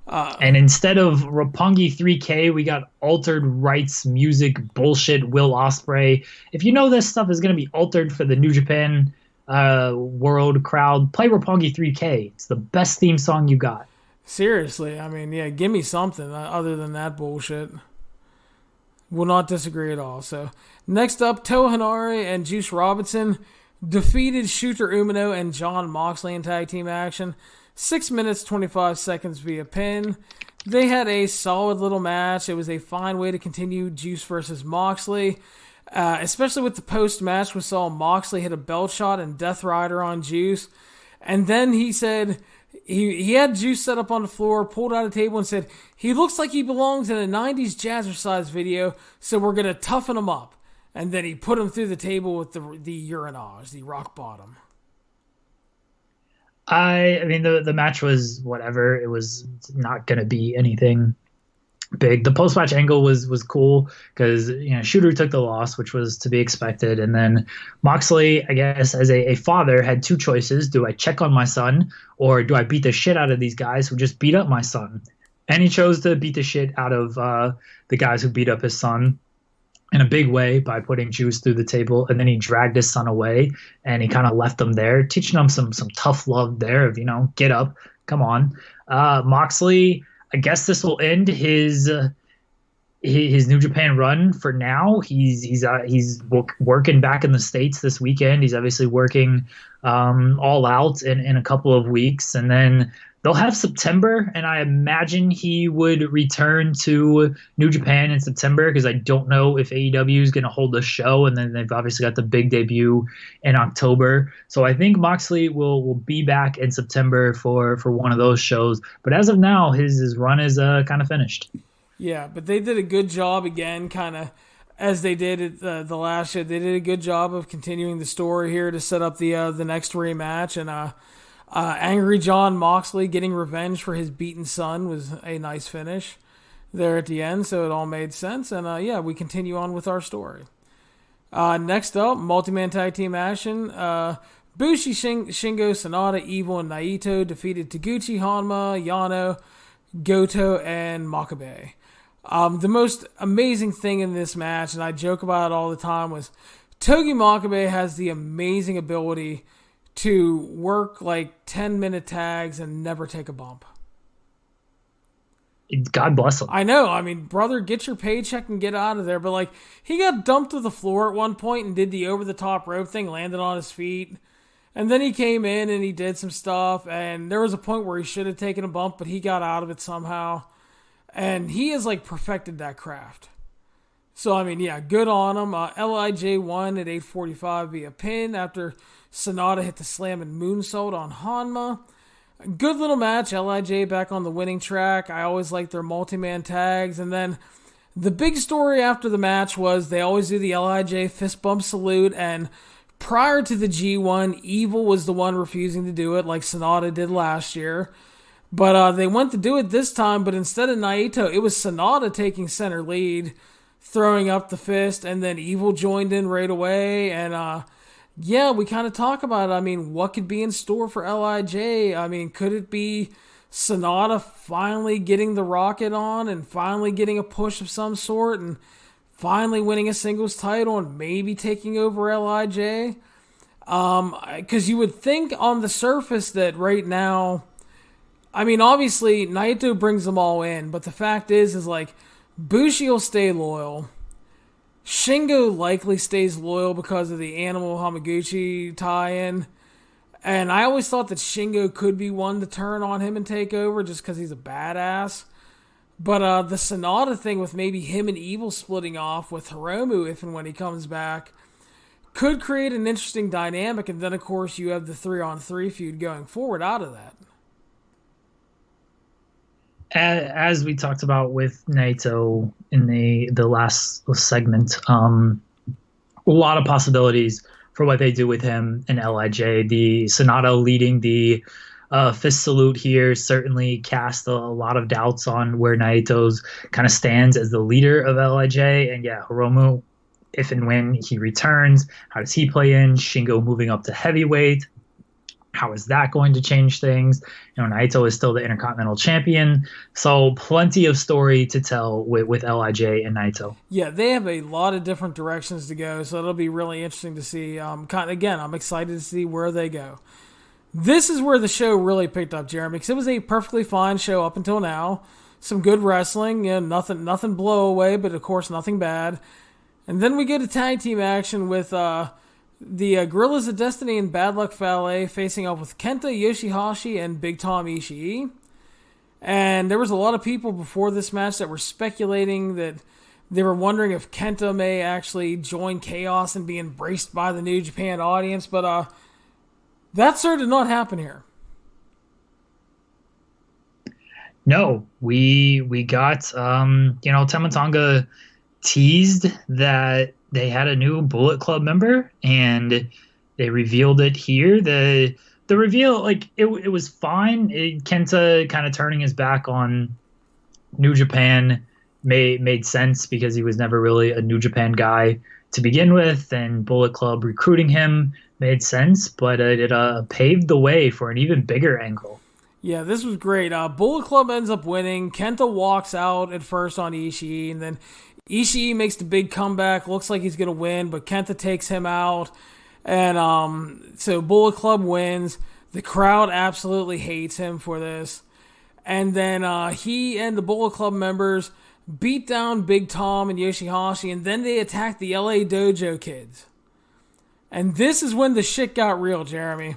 Speaker 2: and instead of Roppongi 3K, we got altered rights music bullshit Will Ospreay. If you know this stuff is going to be altered for the New Japan world crowd, play Roppongi 3K. It's the best theme song you got.
Speaker 1: Seriously, I mean, yeah, give me something other than that bullshit. Will not disagree at all. So next up, Toa Henare and Juice Robinson defeated Shooter Umino and Jon Moxley in tag team action. 6 minutes, 25 seconds via pin. They had a solid little match. It was a fine way to continue Juice versus Moxley. Especially with the post-match, we saw Moxley hit a belt shot and Death Rider on Juice. And then he said, he had Juice set up on the floor, pulled out a table and said, he looks like he belongs in a 90s Jazzercise video, so we're going to toughen him up. And then he put him through the table with the urinage, the rock bottom.
Speaker 2: I mean, the match was whatever. It was not going to be anything big. The post-match angle was cool because Shooter took the loss, which was to be expected. And then Moxley, I guess, as a father, had two choices. Do I check on my son or do I beat the shit out of these guys who just beat up my son? And he chose to beat the shit out of the guys who beat up his son in a big way by putting Juice through the table, and then he dragged his son away and he kind of left them there, teaching them some tough love there of, get up, come on. Moxley, I guess this will end his his New Japan run for now. He's working back in the States this weekend. He's obviously working all out in a couple of weeks, and then they'll have September. And I imagine he would return to New Japan in September because I don't know if AEW is going to hold a show, and then they've obviously got the big debut in October. So I think Moxley will be back in September for one of those shows. But as of now, his run is kind of finished.
Speaker 1: Yeah, but they did a good job again, kind of as they did at the last year. They did a good job of continuing the story here to set up the next rematch. And Angry John Moxley getting revenge for his beaten son was a nice finish there at the end, so it all made sense. And yeah, we continue on with our story. Next up, multi-man tag team action. Bushi, Shingo, Sanada, Evil, and Naito defeated Taguchi, Hanma, Yano, Goto, and Makabe. The most amazing thing in this match, and I joke about it all the time, was Togi Makabe has the amazing ability to work like 10-minute tags and never take a bump.
Speaker 2: God bless him.
Speaker 1: I know. I mean, brother, get your paycheck and get out of there. But like, he got dumped to the floor at one point and did the over-the-top rope thing, landed on his feet. And then he came in and he did some stuff. And there was a point where he should have taken a bump, but he got out of it somehow. And he has, like, perfected that craft. So, I mean, yeah, good on him. LIJ won at 8:45 via pin after Sanada hit the slam and moonsault on Hanma. Good little match. LIJ back on the winning track. I always like their multi-man tags. And then the big story after the match was they always do the LIJ fist bump salute. And prior to the G1, Evil was the one refusing to do it like Sanada did last year. But they went to do it this time, but instead of Naito, it was Sanada taking center lead, throwing up the fist, and then Evil joined in right away. And yeah, we kind of talk about it. I mean, what could be in store for LIJ? I mean, could it be Sanada finally getting the rocket on and finally getting a push of some sort and finally winning a singles title and maybe taking over LIJ? Because you would think on the surface that right now, I mean, obviously, Naito brings them all in, but the fact is like, Bushi will stay loyal. Shingo likely stays loyal because of the Animal Hamaguchi tie-in. And I always thought that Shingo could be one to turn on him and take over just because he's a badass. But the Sanada thing with maybe him and Evil splitting off with Hiromu if and when he comes back could create an interesting dynamic. And then, of course, you have the 3-on-3 feud going forward out of that.
Speaker 2: As we talked about with Naito in the last segment, a lot of possibilities for what they do with him in LIJ. The Sanada leading the fist salute here certainly cast a lot of doubts on where Naito's kind of stands as the leader of LIJ. And yeah, Hiromu, if and when he returns, how does he play in? Shingo moving up to heavyweight. How is that going to change things? You know, Naito is still the Intercontinental Champion, so plenty of story to tell with LIJ and Naito.
Speaker 1: Yeah, they have a lot of different directions to go, so it'll be really interesting to see. Again, I'm excited to see where they go. This is where the show really picked up, Jeremy, because it was a perfectly fine show up until now. Some good wrestling, you know, nothing blow away, but of course nothing bad. And then we get a tag team action with the Guerrillas of Destiny and Bad Luck Fale facing off with Kenta, Yoshihashi, and Big Tom Ishii. And there was a lot of people before this match that were speculating that they were wondering if Kenta may actually join Chaos and be embraced by the New Japan audience. But that sure did not happen here.
Speaker 2: No, we got, Tama Tonga teased that they had a new Bullet Club member, and they revealed it here. The reveal, like, it was fine. Kenta kind of turning his back on New Japan made sense because he was never really a New Japan guy to begin with, and Bullet Club recruiting him made sense, but it paved the way for an even bigger angle.
Speaker 1: Yeah, this was great. Bullet Club ends up winning. Kenta walks out at first on Ishii, and then Ishii makes the big comeback. Looks like he's going to win, but Kenta takes him out. And so Bullet Club wins. The crowd absolutely hates him for this. And then he and the Bullet Club members beat down Big Tom and Yoshihashi, and then they attacked the LA Dojo kids. And this is when the shit got real, Jeremy.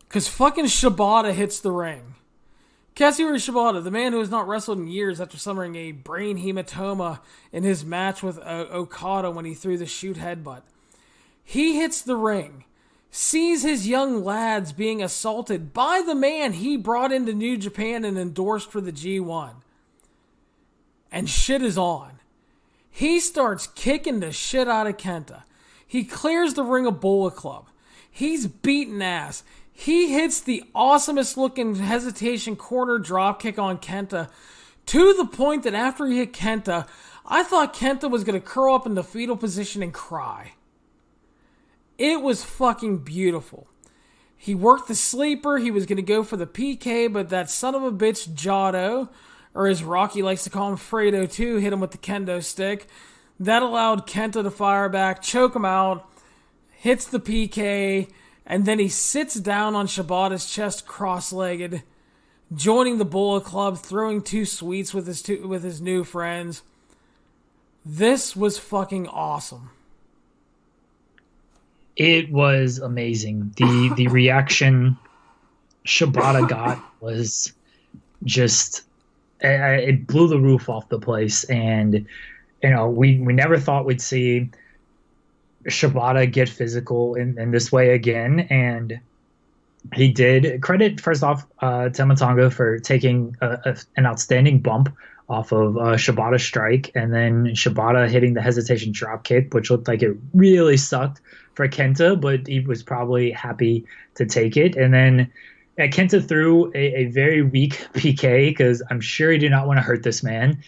Speaker 1: Because fucking Shibata hits the ring. Katsuyori Shibata, the man who has not wrestled in years after suffering a brain hematoma in his match with Okada when he threw the shoot headbutt. He hits the ring, sees his young lads being assaulted by the man he brought into New Japan and endorsed for the G1. And shit is on. He starts kicking the shit out of Kenta. He clears the ring of Bullet Club. He's beating ass. He hits the awesomest looking hesitation corner dropkick on Kenta to the point that after he hit Kenta, I thought Kenta was going to curl up in the fetal position and cry. It was fucking beautiful. He worked the sleeper. He was going to go for the PK, but that son of a bitch Jado, or as Rocky likes to call him, Fredo too, hit him with the kendo stick. That allowed Kenta to fire back, choke him out, hits the PK, and then he sits down on Shibata's chest cross-legged, joining the Bullet Club, throwing 2 sweets with his new friends. This was fucking awesome.
Speaker 2: It was amazing. The reaction Shibata got was just, it blew the roof off the place. And, you know, we never thought we'd see Shibata get physical in this way again, and he did. Credit first off Tama Tonga for taking an outstanding bump off of Shibata's strike, and then Shibata hitting the hesitation dropkick, which looked like it really sucked for Kenta, but he was probably happy to take it. And then Kenta threw a very weak PK because I'm sure he did not want to hurt this man,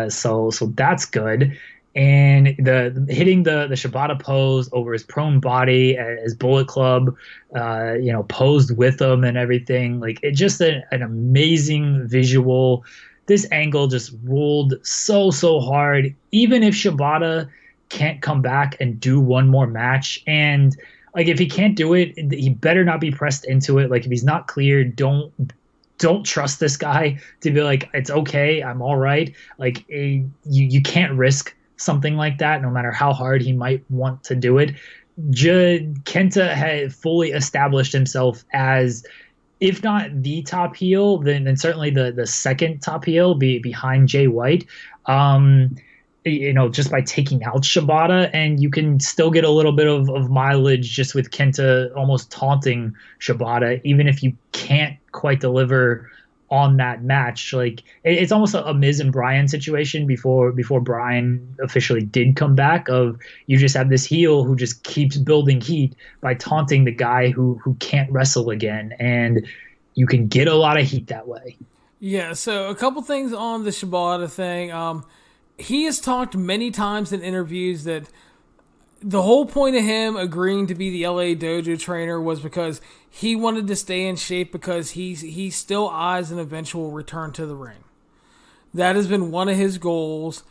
Speaker 2: so that's good. And the hitting the Shibata pose over his prone body as Bullet Club, posed with him and everything. Like, it just an amazing visual. This angle just ruled so hard. Even if Shibata can't come back and do one more match, and like if he can't do it, he better not be pressed into it. Like, if he's not cleared, don't trust this guy to be like, it's okay, I'm all right. Like, you can't risk something like that, no matter how hard he might want to do it. Kenta had fully established himself as, if not the top heel, then certainly the second top heel behind Jay White. Just by taking out Shibata, and you can still get a little bit of mileage just with Kenta almost taunting Shibata, even if you can't quite deliver on that match. Like, it's almost a Miz and Bryan situation before Bryan officially did come back, of you just have this heel who just keeps building heat by taunting the guy who can't wrestle again, and you can get a lot of heat that way.
Speaker 1: Yeah, so a couple things on the Shibata thing. He has talked many times in interviews that the whole point of him agreeing to be the LA Dojo trainer was because he wanted to stay in shape, because he still eyes an eventual return to the ring. That has been one of his goals,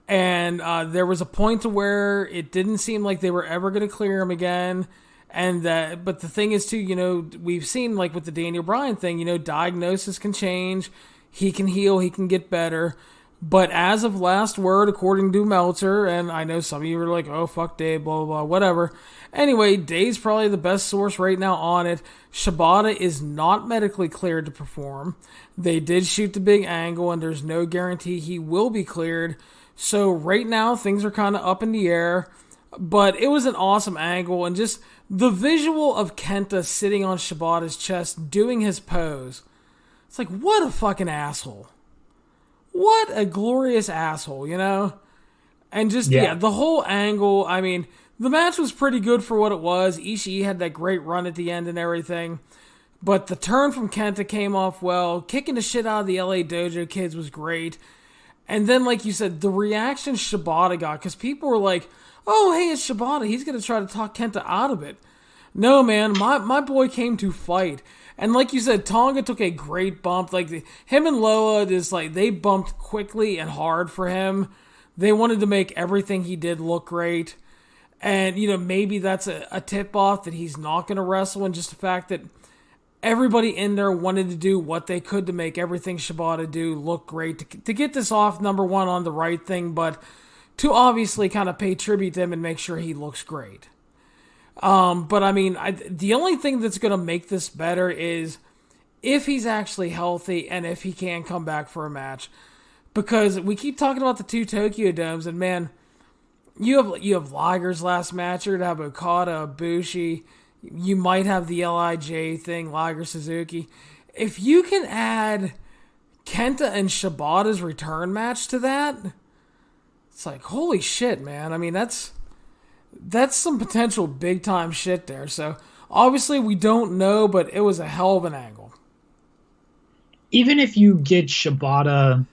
Speaker 1: and there was a point to where it didn't seem like they were ever going to clear him again. But the thing is too, we've seen, like with the Daniel Bryan thing, diagnosis can change, he can heal, he can get better. But as of last word, according to Meltzer, and I know some of you are like, oh, fuck Dave, blah, blah, blah, whatever. Anyway, Dave's probably the best source right now on it. Shibata is not medically cleared to perform. They did shoot the big angle, and there's no guarantee he will be cleared. So right now, things are kind of up in the air. But it was an awesome angle, and just the visual of Kenta sitting on Shibata's chest doing his pose. It's like, what a fucking asshole. What a glorious asshole, And just, the whole angle, I mean, the match was pretty good for what it was. Ishii had that great run at the end and everything. But the turn from Kenta came off well. Kicking the shit out of the LA Dojo kids was great. And then, like you said, the reaction Shibata got, because people were like, oh, hey, it's Shibata. He's going to try to talk Kenta out of it. No, man, my boy came to fight. And like you said, Tonga took a great bump. Like, him and Loa, they bumped quickly and hard for him. They wanted to make everything he did look great. And, maybe that's a tip-off that he's not going to wrestle, and just the fact that everybody in there wanted to do what they could to make everything Shibata do look great, to get this off, number one, on the right thing, but to obviously kind of pay tribute to him and make sure he looks great. But I mean, the only thing that's going to make this better is if he's actually healthy and if he can come back for a match. Because we keep talking about the 2 Tokyo Domes, and man, you have Liger's last match. You're going to have Okada, Ibushi. You might have the LIJ thing, Liger, Suzuki. If you can add Kenta and Shibata's return match to that, it's like, holy shit, man. I mean, that's some potential big-time shit there. So, obviously, we don't know, but it was a hell of an angle.
Speaker 2: Even if you get Shibata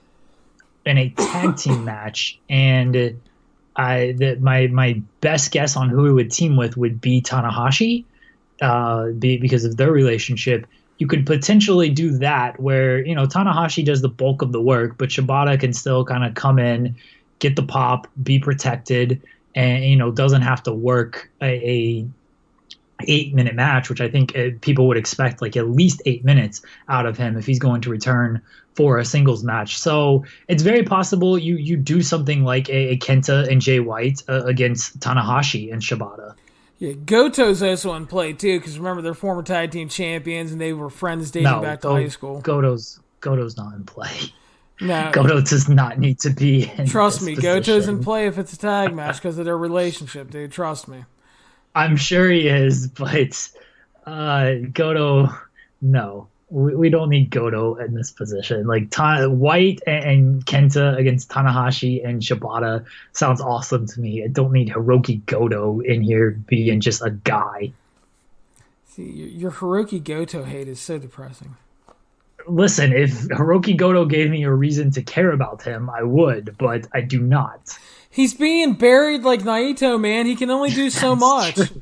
Speaker 2: in a tag team match, and my best guess on who he would team with would be Tanahashi, because of their relationship. You could potentially do that where, Tanahashi does the bulk of the work, but Shibata can still kind of come in, get the pop, be protected, and, doesn't have to work a 8-minute match, which I think people would expect like at least 8 minutes out of him if he's going to return for a singles match. So it's very possible you do something like a Kenta and Jay White against Tanahashi and Shibata.
Speaker 1: Yeah, Goto's also in play too, because remember, they're former tag team champions and they were friends dating back to high school.
Speaker 2: Goto's not in play.
Speaker 1: No,
Speaker 2: Goto does not need to be in
Speaker 1: Trust me,
Speaker 2: position.
Speaker 1: Goto's in play if it's a tag match because of their relationship, dude. Trust me.
Speaker 2: I'm sure he is, but Goto, no. We don't need Goto in this position. Like White and Kenta against Tanahashi and Shibata sounds awesome to me. I don't need Hiroki Goto in here being just a guy.
Speaker 1: See, your Hiroki Goto hate is so depressing.
Speaker 2: Listen, if Hiroki Goto gave me a reason to care about him, I would, but I do not.
Speaker 1: He's being buried like Naito, man. He can only do so much.
Speaker 2: True.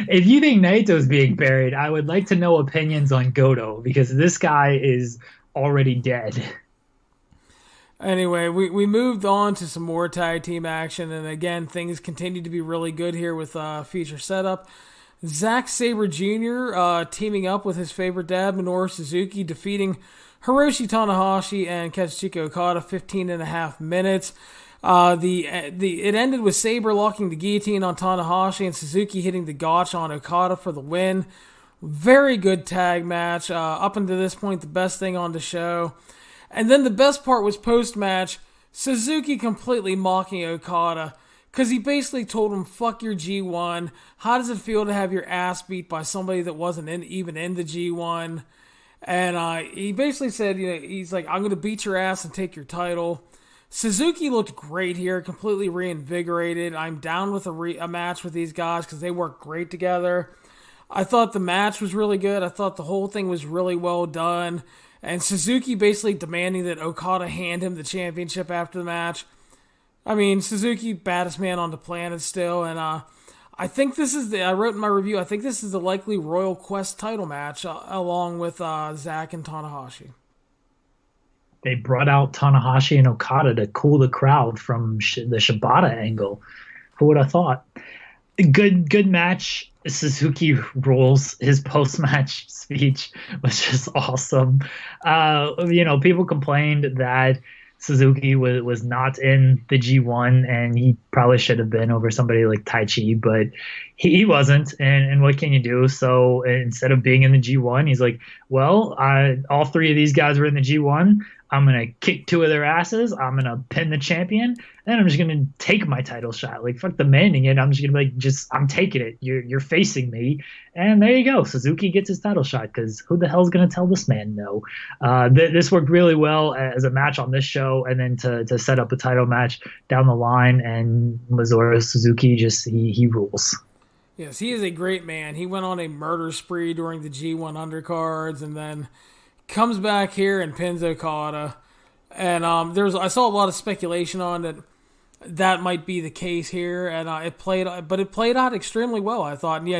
Speaker 2: If you think Naito's being buried, I would like to know opinions on Goto, because this guy is already dead.
Speaker 1: Anyway, we moved on to some more tag team action, and again, things continue to be really good here with feature setup. Zack Sabre Jr. Teaming up with his favorite dad, Minoru Suzuki, defeating Hiroshi Tanahashi and Kazuchika Okada 15.5 minutes. It ended with Sabre locking the guillotine on Tanahashi and Suzuki hitting the gotch on Okada for the win. Very good tag match. Up until this point, the best thing on the show. And then the best part was post-match, Suzuki completely mocking Okada, because he basically told him, fuck your G1. How does it feel to have your ass beat by somebody that wasn't even in the G1? And he basically said, he's like, I'm going to beat your ass and take your title. Suzuki looked great here, completely reinvigorated. I'm down with a match with these guys because they work great together. I thought the match was really good. I thought the whole thing was really well done. And Suzuki basically demanding that Okada hand him the championship after the match. I mean, Suzuki, baddest man on the planet still. And I think this is I wrote in my review, I think this is the likely Royal Quest title match along with Zack and Tanahashi.
Speaker 2: They brought out Tanahashi and Okada to cool the crowd from the Shibata angle. Who would have thought? Good match. Suzuki rules. His post-match speech was just awesome. People complained that Suzuki was not in the G1, and he probably should have been over somebody like Taichi, but he wasn't, and what can you do? So instead of being in the G1, he's like, well, all three of these guys were in the G1. I'm going to kick two of their asses. I'm going to pin the champion. And I'm just going to take my title shot. Like, fuck demanding it. I'm just going to be like, I'm taking it. You're facing me. And there you go. Suzuki gets his title shot, because who the hell's going to tell this man no? This worked really well as a match on this show, and then to set up a title match down the line. And Minoru Suzuki he rules.
Speaker 1: Yes, he is a great man. He went on a murder spree during the G1 undercards, and then comes back here and pins Okada. And I saw a lot of speculation on that might be the case here, and it played out extremely well, I thought. And yeah,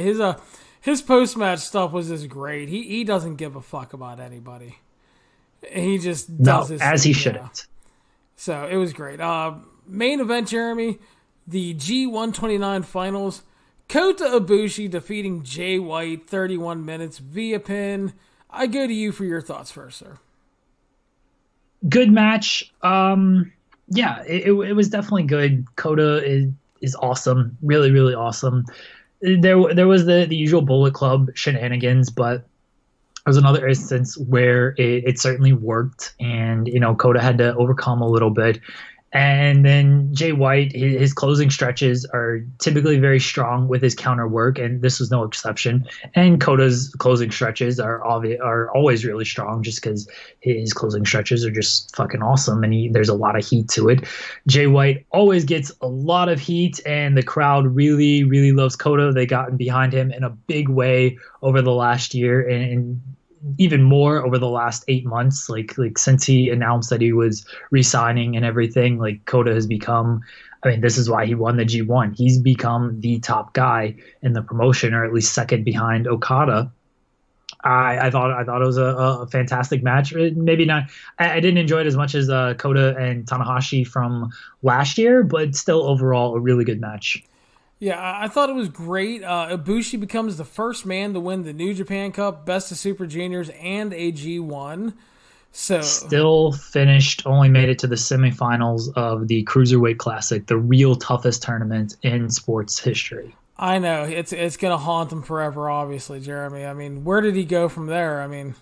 Speaker 1: his post-match stuff was just great. He doesn't give a fuck about anybody. He just does his
Speaker 2: as
Speaker 1: thing,
Speaker 2: he shouldn't.
Speaker 1: So it was great. Main event, Jeremy, the G129 finals. Kota Ibushi defeating Jay White 31 minutes via pin. I go to you for your thoughts first, sir.
Speaker 2: Good match. Yeah, it was definitely good. Kota is awesome. Really, really awesome. There was the usual Bullet Club shenanigans, but there was another instance where it certainly worked, and Kota had to overcome a little bit. And then Jay White, his closing stretches are typically very strong with his counter work, and this was no exception. And Kota's closing stretches are always really strong, just because his closing stretches are just fucking awesome, and there's a lot of heat to it. Jay White always gets a lot of heat, and the crowd really, really loves Kota. They gotten behind him in a big way over the last year, and even more over the last 8 months, like since he announced that he was resigning and everything. Like, Kota has become, this is why he won the G1. He's become the top guy in the promotion, or at least second behind Okada. I thought it was a fantastic match. Maybe not. I didn't enjoy it as much as Kota and Tanahashi from last year, but still overall a really good match.
Speaker 1: Yeah, I thought it was great. Ibushi becomes the first man to win the New Japan Cup, Best of Super Juniors, and a G1. So
Speaker 2: still finished, only made it to the semifinals of the Cruiserweight Classic, the real toughest tournament in sports history.
Speaker 1: I know. It's going to haunt him forever, obviously, Jeremy. Where did he go from there?
Speaker 2: I don't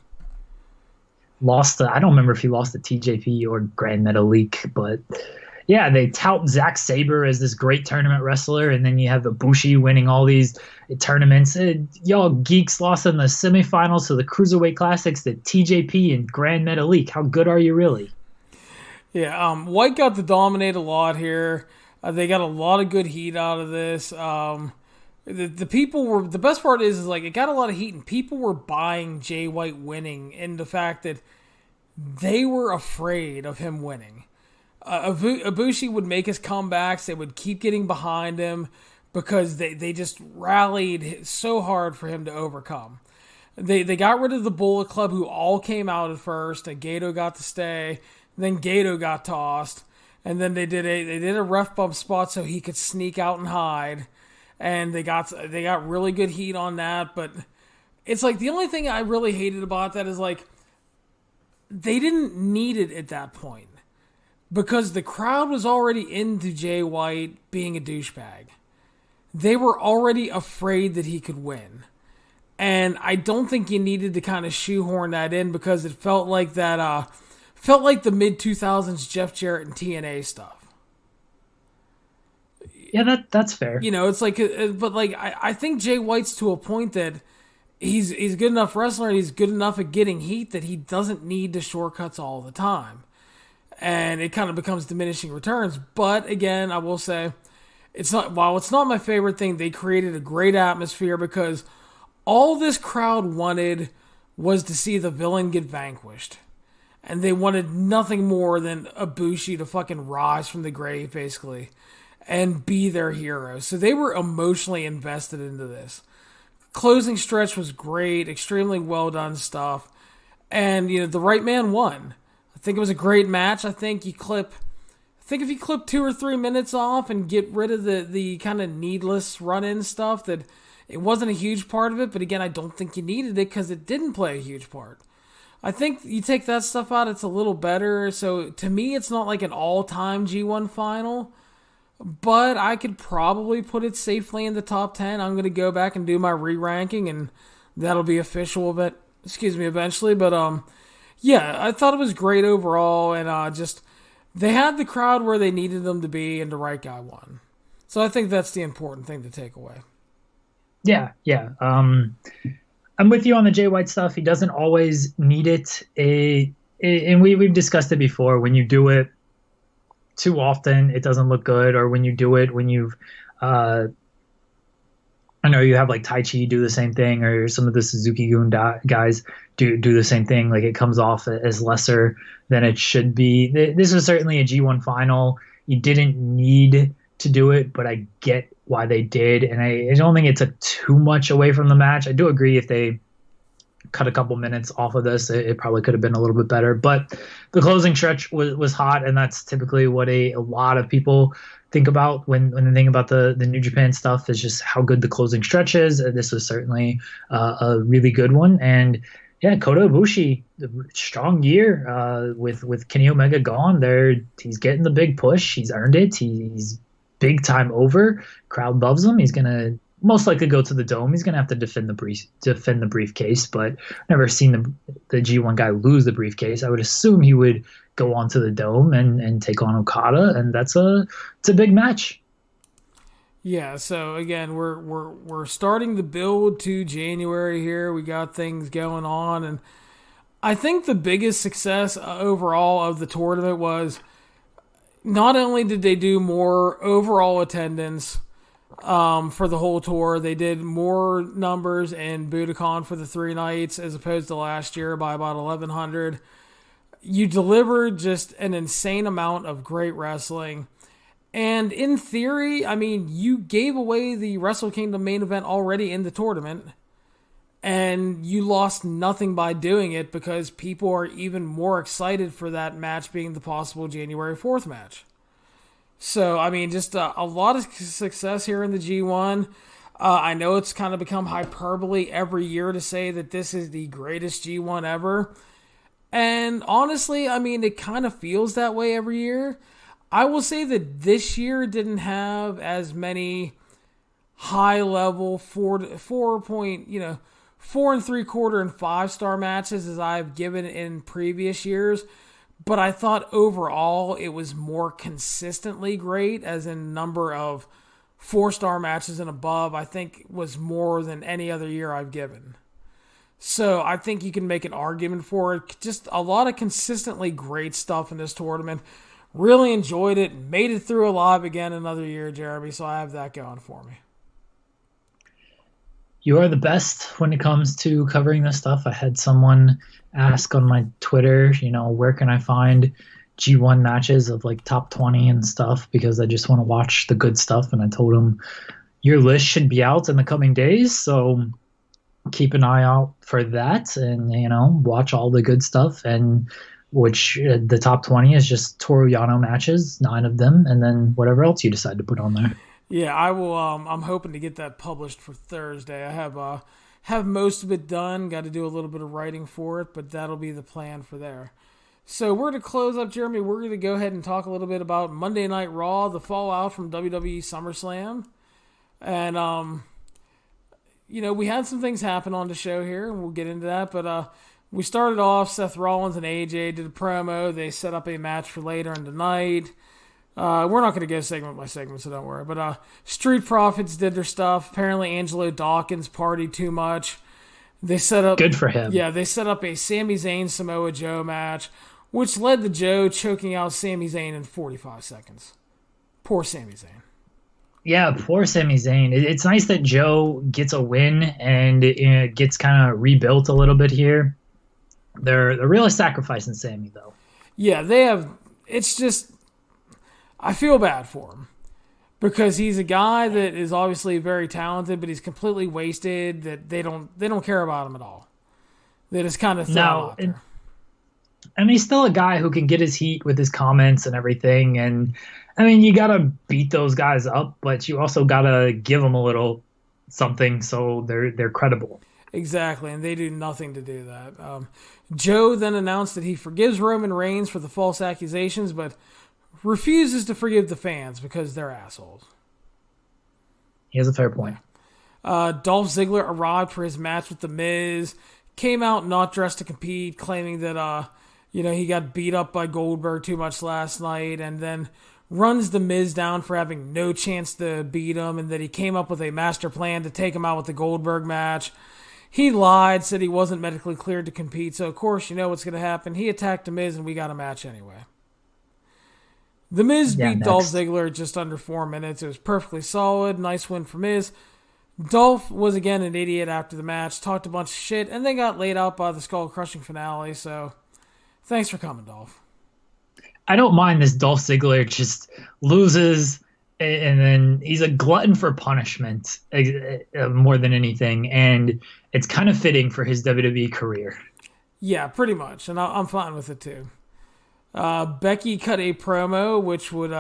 Speaker 2: remember if he lost to TJP or Grand Metalik, but... yeah, they tout Zack Sabre as this great tournament wrestler, and then you have Ibushi winning all these tournaments. Y'all geeks lost in the semifinals to the Cruiserweight Classics to TJP and Grand Metalik. How good are you really?
Speaker 1: Yeah, White got to dominate a lot here. They got a lot of good heat out of this. The people were, the best part is like it got a lot of heat, and people were buying Jay White winning, and the fact that they were afraid of him winning. Ibushi would make his comebacks. They would keep getting behind him because they just rallied so hard for him to overcome. They got rid of the Bullet Club, who all came out at first, and Gato got to stay. Then Gato got tossed, and then they did a ref bump spot so he could sneak out and hide, and they got really good heat on that. But it's like the only thing I really hated about that is like they didn't need it at that point. Because the crowd was already into Jay White being a douchebag. They were already afraid that he could win. And I don't think you needed to kind of shoehorn that in, because it felt like that, felt like the mid-2000s Jeff Jarrett and TNA stuff.
Speaker 2: Yeah, that's fair.
Speaker 1: It's like, but like, I think Jay White's to a point that he's a good enough wrestler, and he's good enough at getting heat that he doesn't need the shortcuts all the time. And it kind of becomes diminishing returns. But again, I will say, while it's not my favorite thing, they created a great atmosphere, because all this crowd wanted was to see the villain get vanquished. And they wanted nothing more than Ibushi to fucking rise from the grave, basically, and be their hero. So they were emotionally invested into this. Closing stretch was great, extremely well done stuff. And, the right man won. I think it was a great match. I think if you clip 2 or 3 minutes off and get rid of the kind of needless run-in stuff, that it wasn't a huge part of it. But again, I don't think you needed it, because it didn't play a huge part. I think you take that stuff out, it's a little better. So to me, it's not like an all-time G1 final, but I could probably put it safely in the top 10. I'm going to go back and do my re-ranking, and that'll be official eventually. But yeah, I thought it was great overall, and they had the crowd where they needed them to be, and the right guy won. So I think that's the important thing to take away.
Speaker 2: Yeah. I'm with you on the Jay White stuff. He doesn't always need it. And we've discussed it before. When you do it too often, it doesn't look good, or when you do it when you've I know you have like Tai Chi do the same thing, or some of the Suzuki-gun guys do the same thing. Like, it comes off as lesser than it should be. This was certainly a G1 final. You didn't need to do it, but I get why they did. And I don't think it took too much away from the match. I do agree if they cut a couple minutes off of this, it probably could have been a little bit better. But the closing stretch was hot, and that's typically what a lot of people think about when they think about the New Japan stuff, is just how good the closing stretch is. And this was certainly a really good one. And yeah, Kota Ibushi, strong year with Kenny Omega gone. He's getting the big push. He's earned it. He's big time over. Crowd loves him. He's gonna most likely go to the Dome. He's gonna have to defend the briefcase, but never seen the G1 guy lose the briefcase. I would assume he would go on to the Dome and take on Okada, and it's a big match.
Speaker 1: Yeah, so again, we're starting the build to January here. We got things going on, and I think the biggest success overall of the tournament was not only did they do more overall attendance for the whole tour, they did more numbers in Budokan for the 3 nights as opposed to last year by about 1,100. You delivered just an insane amount of great wrestling. And in theory, I mean, you gave away the Wrestle Kingdom main event already in the tournament, and you lost nothing by doing it because people are even more excited for that match being the possible January 4th match. So, I mean, just a lot of success here in the G1. I know it's kind of become hyperbole every year to say that this is the greatest G1 ever. And honestly, I mean, it kind of feels that way every year. I will say that this year didn't have as many high level 4 and 3/4 and 5-star matches as I've given in previous years, but I thought overall it was more consistently great, as in number of 4-star matches and above. I think was more than any other year I've given. So I think you can make an argument for it. Just a lot of consistently great stuff in this tournament. Really enjoyed it. Made it through alive again another year, Jeremy. So I have that going for me.
Speaker 2: You are the best when it comes to covering this stuff. I had someone ask on my Twitter, where can I find G1 matches of like top 20 and stuff, because I just want to watch the good stuff. And I told him your list should be out in the coming days. So keep an eye out for that and, watch all the good stuff. And which the top 20 is just Toru Yano matches, 9 of them, and then whatever else you decide to put on there.
Speaker 1: Yeah, I will. I'm hoping to get that published for Thursday. I have most of it done. Got to do a little bit of writing for it, but that'll be the plan for there. So we're to close up, Jeremy. We're going to go ahead and talk a little bit about Monday Night Raw, the fallout from WWE Summerslam, and we had some things happen on the show here, and we'll get into that, but we started off, Seth Rollins and AJ did a promo. They set up a match for later in the night. We're not going to go segment by segment, so don't worry. But Street Profits did their stuff. Apparently Angelo Dawkins partied too much. They set up...
Speaker 2: Good for him.
Speaker 1: Yeah, they set up a Sami Zayn Samoa Joe match, which led to Joe choking out Sami Zayn in 45 seconds. Poor Sami Zayn.
Speaker 2: Yeah, poor Sami Zayn. It's nice that Joe gets a win and it gets kind of rebuilt a little bit here. They're really sacrificing Sammy, though.
Speaker 1: Yeah, they have. It's just, I feel bad for him because he's a guy that is obviously very talented, but he's completely wasted. That they don't care about him at all. They just kind of throw him out there.
Speaker 2: And he's still a guy who can get his heat with his comments and everything. And I mean, you gotta beat those guys up, but you also gotta give them a little something so they're credible.
Speaker 1: Exactly, and they do nothing to do that. Joe then announced that he forgives Roman Reigns for the false accusations, but refuses to forgive the fans because they're assholes.
Speaker 2: He has a fair point.
Speaker 1: Dolph Ziggler arrived for his match with The Miz, came out not dressed to compete, claiming that he got beat up by Goldberg too much last night, and then runs The Miz down for having no chance to beat him, and that he came up with a master plan to take him out with the Goldberg match. He lied, said he wasn't medically cleared to compete, so of course you know what's going to happen. He attacked The Miz, and we got a match anyway. The Miz beat Dolph Ziggler just under 4 minutes. It was perfectly solid. Nice win for Miz. Dolph was again an idiot after the match, talked a bunch of shit, and then got laid out by the skull-crushing finale, so thanks for coming, Dolph.
Speaker 2: I don't mind this Dolph Ziggler just loses And then he's a glutton for punishment more than anything, and it's kind of fitting for his WWE career.
Speaker 1: Yeah, pretty much, and I'm fine with it too. Becky cut a promo which would,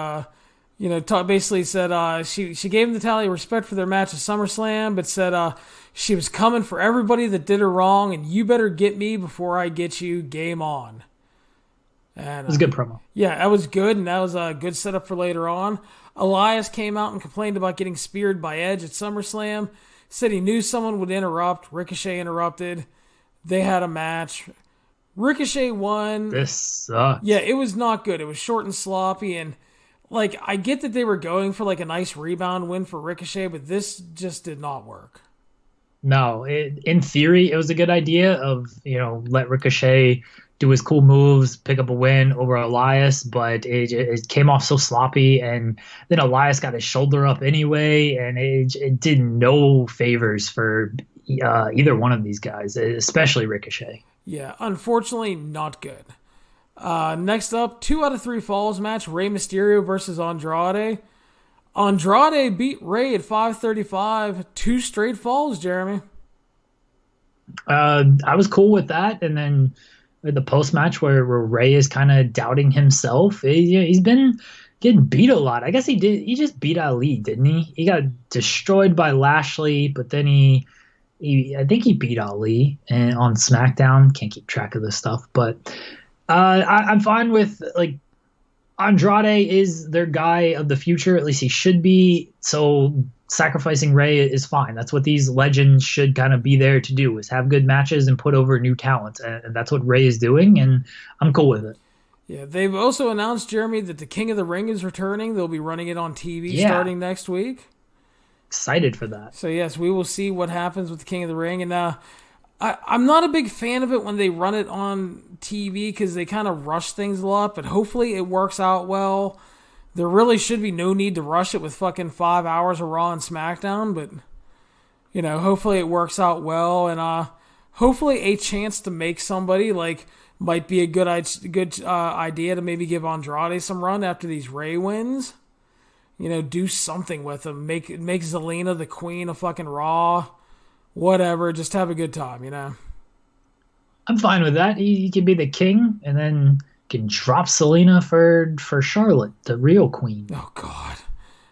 Speaker 1: basically said she gave him the tally of respect for their match at SummerSlam, but said she was coming for everybody that did her wrong, and you better get me before I get you. Game on. And,
Speaker 2: it was a good promo.
Speaker 1: Yeah, that was good, and that was a good setup for later on. Elias came out and complained about getting speared by Edge at SummerSlam. Said he knew someone would interrupt. Ricochet interrupted. They had a match. Ricochet won.
Speaker 2: This sucks.
Speaker 1: Yeah, it was not good. It was short and sloppy, and I get that they were going for a nice rebound win for Ricochet, but this just did not work.
Speaker 2: No, in theory, it was a good idea of, let Ricochet do his cool moves, pick up a win over Elias, but it came off so sloppy, and then Elias got his shoulder up anyway, and it did no favors for either one of these guys, especially Ricochet.
Speaker 1: Yeah, unfortunately, not good. Next up, 2 out of 3 falls match, Rey Mysterio versus Andrade. Andrade beat Rey at 5:35, 2 straight falls, Jeremy.
Speaker 2: I was cool with that, and then the post match where Rey is kind of doubting himself. He's been getting beat a lot. I guess he did. He just beat Ali, didn't he? He got destroyed by Lashley, but then I think he beat Ali and on SmackDown. Can't keep track of this stuff, but I'm fine with Andrade is their guy of the future. At least he should be. So sacrificing Rey is fine. That's what these legends should kind of be there to do, is have good matches and put over new talent. And that's what Rey is doing, and I'm cool with it.
Speaker 1: Yeah, they've also announced, Jeremy, that the King of the Ring is returning. They'll be running it on TV starting next week.
Speaker 2: Excited for that.
Speaker 1: So, yes, we will see what happens with the King of the Ring. And I'm not a big fan of it when they run it on TV because they kind of rush things a lot, but hopefully it works out well. There really should be no need to rush it with fucking 5 hours of Raw and SmackDown, but, hopefully it works out well, and hopefully a chance to make somebody, might be a good idea to maybe give Andrade some run after these Rey wins. Do something with him. Make Zelina the queen of fucking Raw. Whatever, just have a good time,
Speaker 2: I'm fine with that. He can be the king, and then can drop Selena for Charlotte, the real queen.
Speaker 1: Oh, God.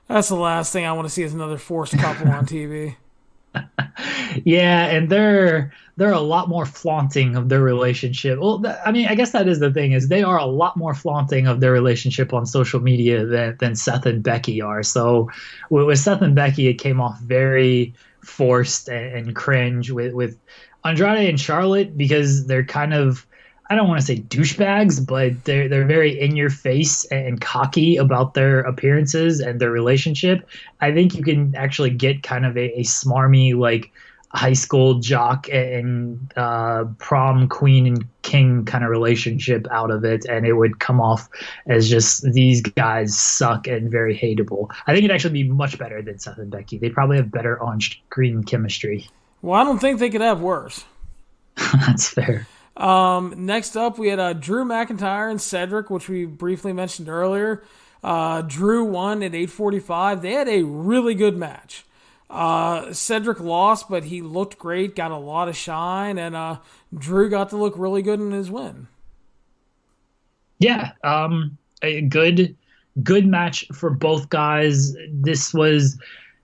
Speaker 1: That's the last thing I want to see is another forced couple on TV.
Speaker 2: Yeah, and they're a lot more flaunting of their relationship. Well, I guess that is the thing, is they are a lot more flaunting of their relationship on social media than Seth and Becky are. So with Seth and Becky, it came off very forced and cringe. With Andrade and Charlotte, because they're kind of, I don't want to say douchebags, but they're very in your face and cocky about their appearances and their relationship. I think you can actually get kind of a smarmy, high school jock and prom queen and king kind of relationship out of it, and it would come off as just these guys suck and very hateable. I think it'd actually be much better than Seth and Becky. They probably have better on-screen chemistry.
Speaker 1: Well, I don't think they could have worse.
Speaker 2: That's fair.
Speaker 1: Next up, we had Drew McIntyre and Cedric, which we briefly mentioned earlier. Drew won at 8:45. They had a really good match. Cedric lost, but he looked great, got a lot of shine, and Drew got to look really good in his win.
Speaker 2: Yeah, a good match for both guys. This was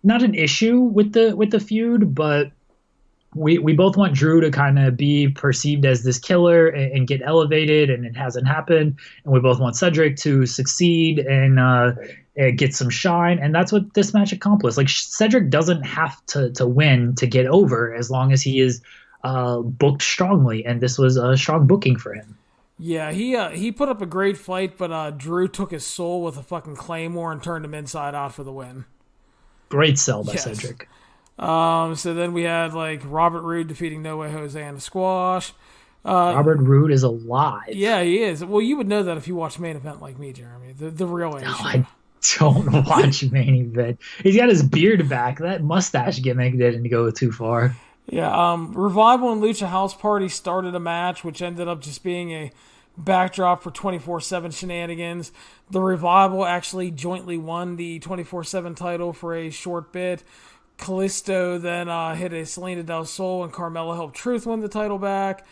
Speaker 2: not an issue with the feud, but we both want Drew to kind of be perceived as this killer and get elevated, and it hasn't happened. And we both want Cedric to succeed and get some shine, and that's what this match accomplished. Cedric doesn't have to win to get over, as long as he is booked strongly, and this was a strong booking for him.
Speaker 1: Yeah, he put up a great fight, but Drew took his soul with a fucking claymore and turned him inside out for the win.
Speaker 2: Great sell by Cedric.
Speaker 1: So then we had Robert Roode defeating No Way Jose in a squash.
Speaker 2: Robert Roode is alive.
Speaker 1: Yeah, he is. Well, you would know that if you watch Main Event like me, Jeremy. The real issue.
Speaker 2: No, I don't watch Main Event. He's got his beard back. That mustache gimmick didn't go too far.
Speaker 1: Yeah, Revival and Lucha House Party started a match, which ended up just being a backdrop for 24/7 shenanigans. The Revival actually jointly won the 24/7 title for a short bit. Kalisto then hit a Selena Del Sol, and Carmella helped Truth win the title back.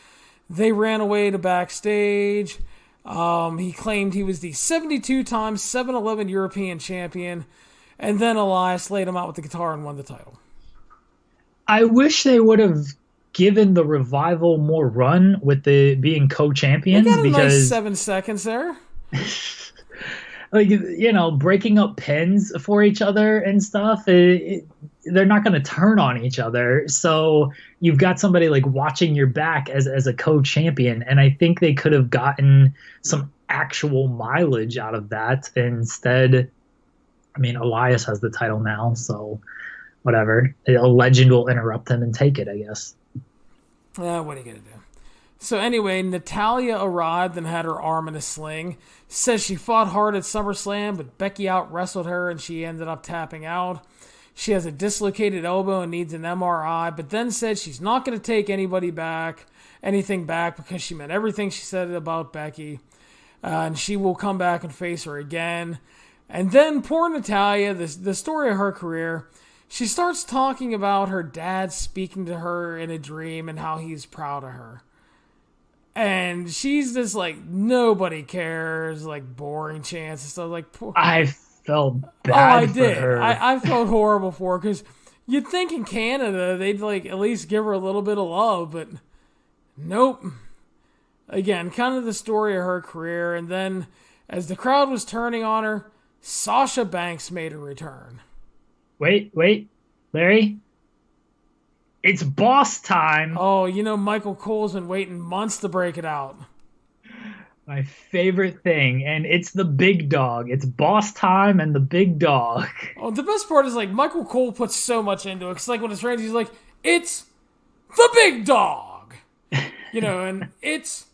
Speaker 1: They ran away to backstage. He claimed he was the 72-time 7-Eleven European champion. And then Elias laid him out with the guitar and won the title.
Speaker 2: I wish they would have given the Revival more run with the being co-champions.
Speaker 1: They got a
Speaker 2: because
Speaker 1: nice 7 seconds there.
Speaker 2: Like, breaking up pins for each other and stuff, they're not going to turn on each other. So you've got somebody like watching your back as a co-champion. And I think they could have gotten some actual mileage out of that. Instead, I mean, Elias has the title now, so whatever. A legend will interrupt him and take it, I guess.
Speaker 1: What are you going to do? So anyway, Natalya arrived and had her arm in a sling. Says she fought hard at SummerSlam, but Becky out-wrestled her and she ended up tapping out. She has a dislocated elbow and needs an MRI, but then said she's not going to take anything back because she meant everything she said about Becky. And she will come back and face her again. And then poor Natalya, the story of her career, she starts talking about her dad speaking to her in a dream and how he's proud of her. And she's just like, nobody cares, like boring chants and stuff. Like, poor.
Speaker 2: I felt bad for her.
Speaker 1: I felt horrible for her because you'd think in Canada they'd like at least give her a little bit of love, but nope. Again, kind of the story of her career. And then as the crowd was turning on her, Sasha Banks made a return.
Speaker 2: Wait, Larry? It's boss time.
Speaker 1: Oh, Michael Cole's been waiting months to break it out.
Speaker 2: My favorite thing, and it's the big dog. It's boss time and the big dog.
Speaker 1: Oh, the best part is like Michael Cole puts so much into it. It's like when it's raining, he's like, it's the big dog. And it's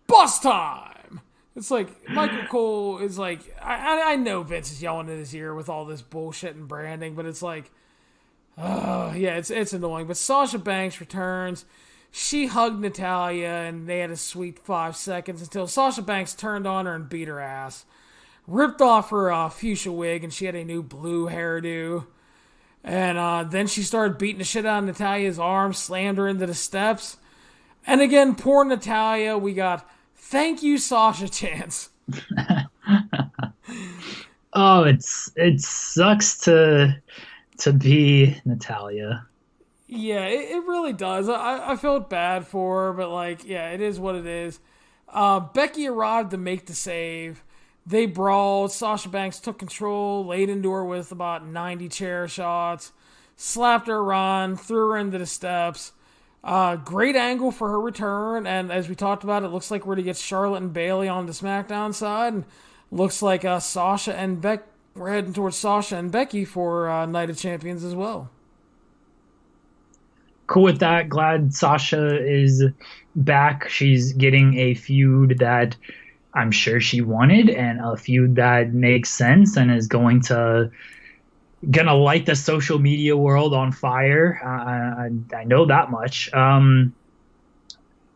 Speaker 1: boss time. It's like Michael Cole is like, I know Vince is yelling in his ear with all this bullshit and branding, but it's like, yeah, it's annoying. But Sasha Banks returns. She hugged Natalya, and they had a sweet 5 seconds until Sasha Banks turned on her and beat her ass. Ripped off her fuchsia wig, and she had a new blue hairdo. And then she started beating the shit out of Natalya's arm, slammed her into the steps. And again, poor Natalya, we got thank you, Sasha chants.
Speaker 2: Oh, it sucks to be Natalya.
Speaker 1: Yeah, it really does. I felt bad for her, but like, yeah, it is what it is. Becky arrived to make the save. They brawled. Sasha Banks took control, laid into her with about 90 chair shots, slapped her around, threw her into the steps. Great angle for her return, and as we talked about, it looks like we're going to get Charlotte and Bayley on the SmackDown side, and looks like Sasha and we're heading towards Sasha and Becky for Night of Champions as well.
Speaker 2: Cool with that. Glad Sasha is back. She's getting a feud that I'm sure she wanted, and a feud that makes sense and is gonna light the social media world on fire. I know that much.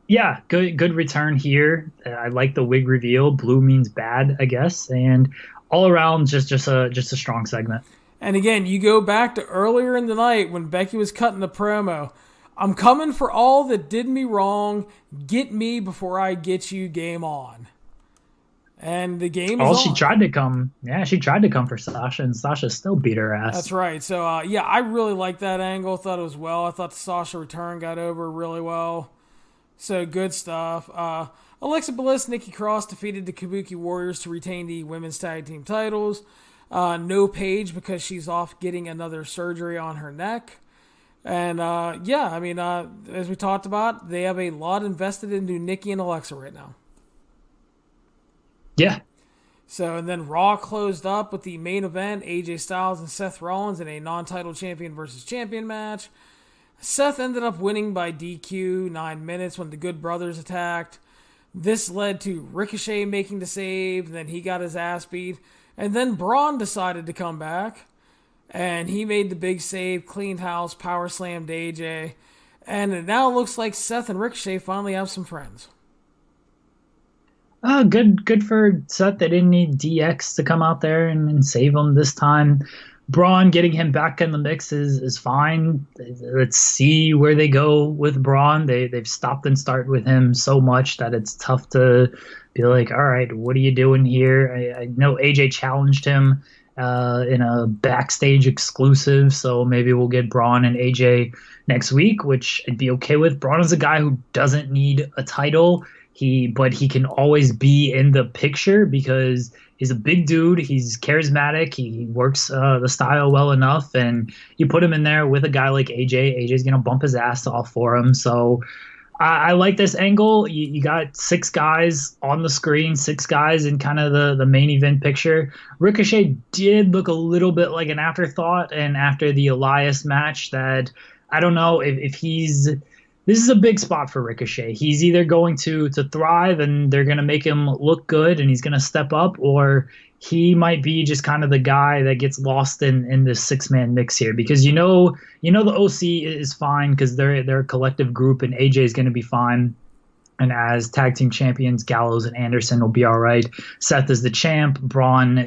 Speaker 2: Yeah, good return here. I like the wig reveal. Blue means bad, I guess, and all around just a strong segment.
Speaker 1: And again, you go back to earlier in the night when Becky was cutting the promo. I'm coming for all that did me wrong. Get me before I get you. Game on. And the game is on.
Speaker 2: She tried to come. Yeah, she tried to come for Sasha, and Sasha still beat her ass.
Speaker 1: That's right. So, yeah, I really liked that angle. Thought it was well. I thought the Sasha return got over really well. So, good stuff. Alexa Bliss, Nikki Cross defeated the Kabuki Warriors to retain the women's tag team titles. No Paige because she's off getting another surgery on her neck. And, yeah, I mean, as we talked about, they have a lot invested into Nikki and Alexa right now.
Speaker 2: Yeah.
Speaker 1: So, and then Raw closed up with the main event, AJ Styles and Seth Rollins in a non-title champion versus champion match. Seth ended up winning by DQ 9 minutes when the Good Brothers attacked. This led to Ricochet making the save, and then he got his ass beat. And then Braun decided to come back, and he made the big save, cleaned house, power slammed AJ. And it now looks like Seth and Ricochet finally have some friends.
Speaker 2: Good for Seth. They didn't need DX to come out there and save him this time. Braun, getting him back in the mix is fine. Let's see where they go with Braun. They've stopped and started with him so much that it's tough to be like, all right, what are you doing here? I know AJ challenged him in a backstage exclusive, so maybe we'll get Braun and AJ next week, which I'd be okay with. Braun is a guy who doesn't need a title. But he can always be in the picture because he's a big dude. He's charismatic. He works the style well enough, and you put him in there with a guy like AJ. AJ's gonna bump his ass off for him. So I like this angle. You got 6 guys on the screen, 6 guys in kind of the main event picture. Ricochet did look a little bit like an afterthought, and after the Elias match, that I don't know if he's. This is a big spot for Ricochet. He's either going to thrive and they're going to make him look good and he's going to step up, or he might be just kind of the guy that gets lost in this 6-man mix here, because you know the OC is fine because they're a collective group and AJ is going to be fine. And as tag team champions, Gallows and Anderson will be all right. Seth is the champ. Braun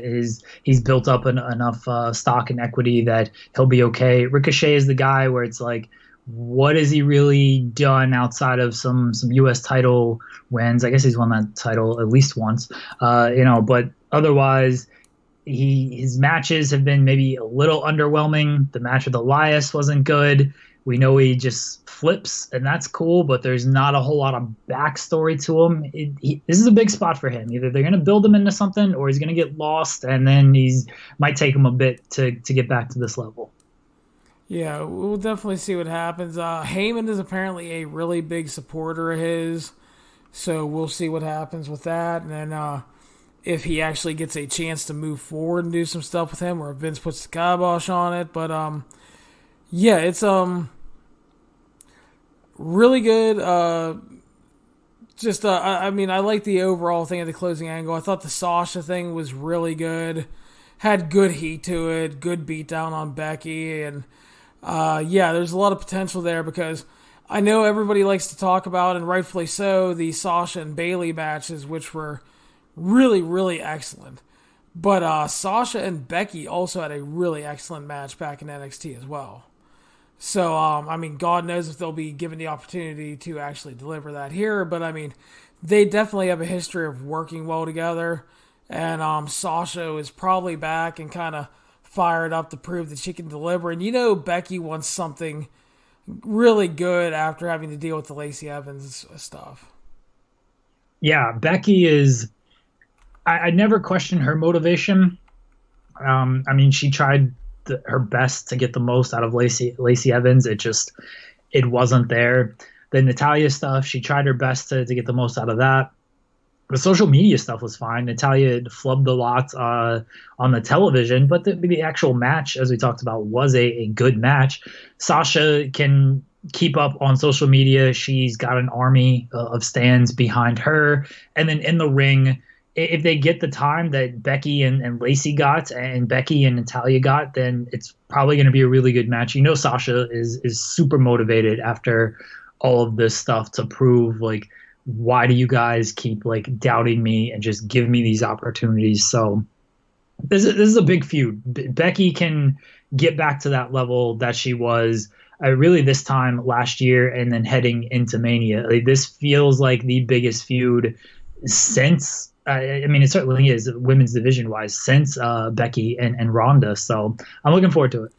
Speaker 2: he's built up enough stock and equity that he'll be okay. Ricochet is the guy where it's like, what has he really done outside of some U.S. title wins? I guess he's won that title at least once, but otherwise his matches have been maybe a little underwhelming. The match with Elias wasn't good. We know he just flips, and that's cool, but there's not a whole lot of backstory to him. This is a big spot for him. Either they're going to build him into something, or he's going to get lost, and then might take him a bit to get back to this level.
Speaker 1: Yeah, we'll definitely see what happens. Heyman is apparently a really big supporter of his, so we'll see what happens with that. And then if he actually gets a chance to move forward and do some stuff with him, or if Vince puts the kibosh on it. But yeah, it's really good. I mean, I like the overall thing of the closing angle. I thought the Sasha thing was really good. Had good heat to it, good beatdown on Becky, and there's a lot of potential there because I know everybody likes to talk about, and rightfully so, the Sasha and Bayley matches, which were really, really excellent. But Sasha and Becky also had a really excellent match back in NXT as well. So, I mean, God knows if they'll be given the opportunity to actually deliver that here, but I mean, they definitely have a history of working well together, and Sasha is probably back and kind of fired up to prove that she can deliver. And Becky wants something really good after having to deal with the Lacey Evans stuff.
Speaker 2: Yeah, Becky is... I never questioned her motivation. I mean, she tried her best to get the most out of Lacey Evans. It wasn't there. The Natalya stuff, she tried her best to get the most out of that. The social media stuff was fine. Natalya flubbed a lot on the television, but the actual match, as we talked about, was a good match. Sasha can keep up on social media. She's got an army of stands behind her. And then in the ring, if they get the time that Becky and Lacey got and Becky and Natalya got, then it's probably going to be a really good match. Sasha is super motivated after all of this stuff to prove, like, why do you guys keep doubting me and just give me these opportunities? So this is a big feud. Becky can get back to that level that she was really this time last year and then heading into Mania. This feels like the biggest feud since, I mean, it certainly is women's division wise since Becky and Ronda. So I'm looking forward to it.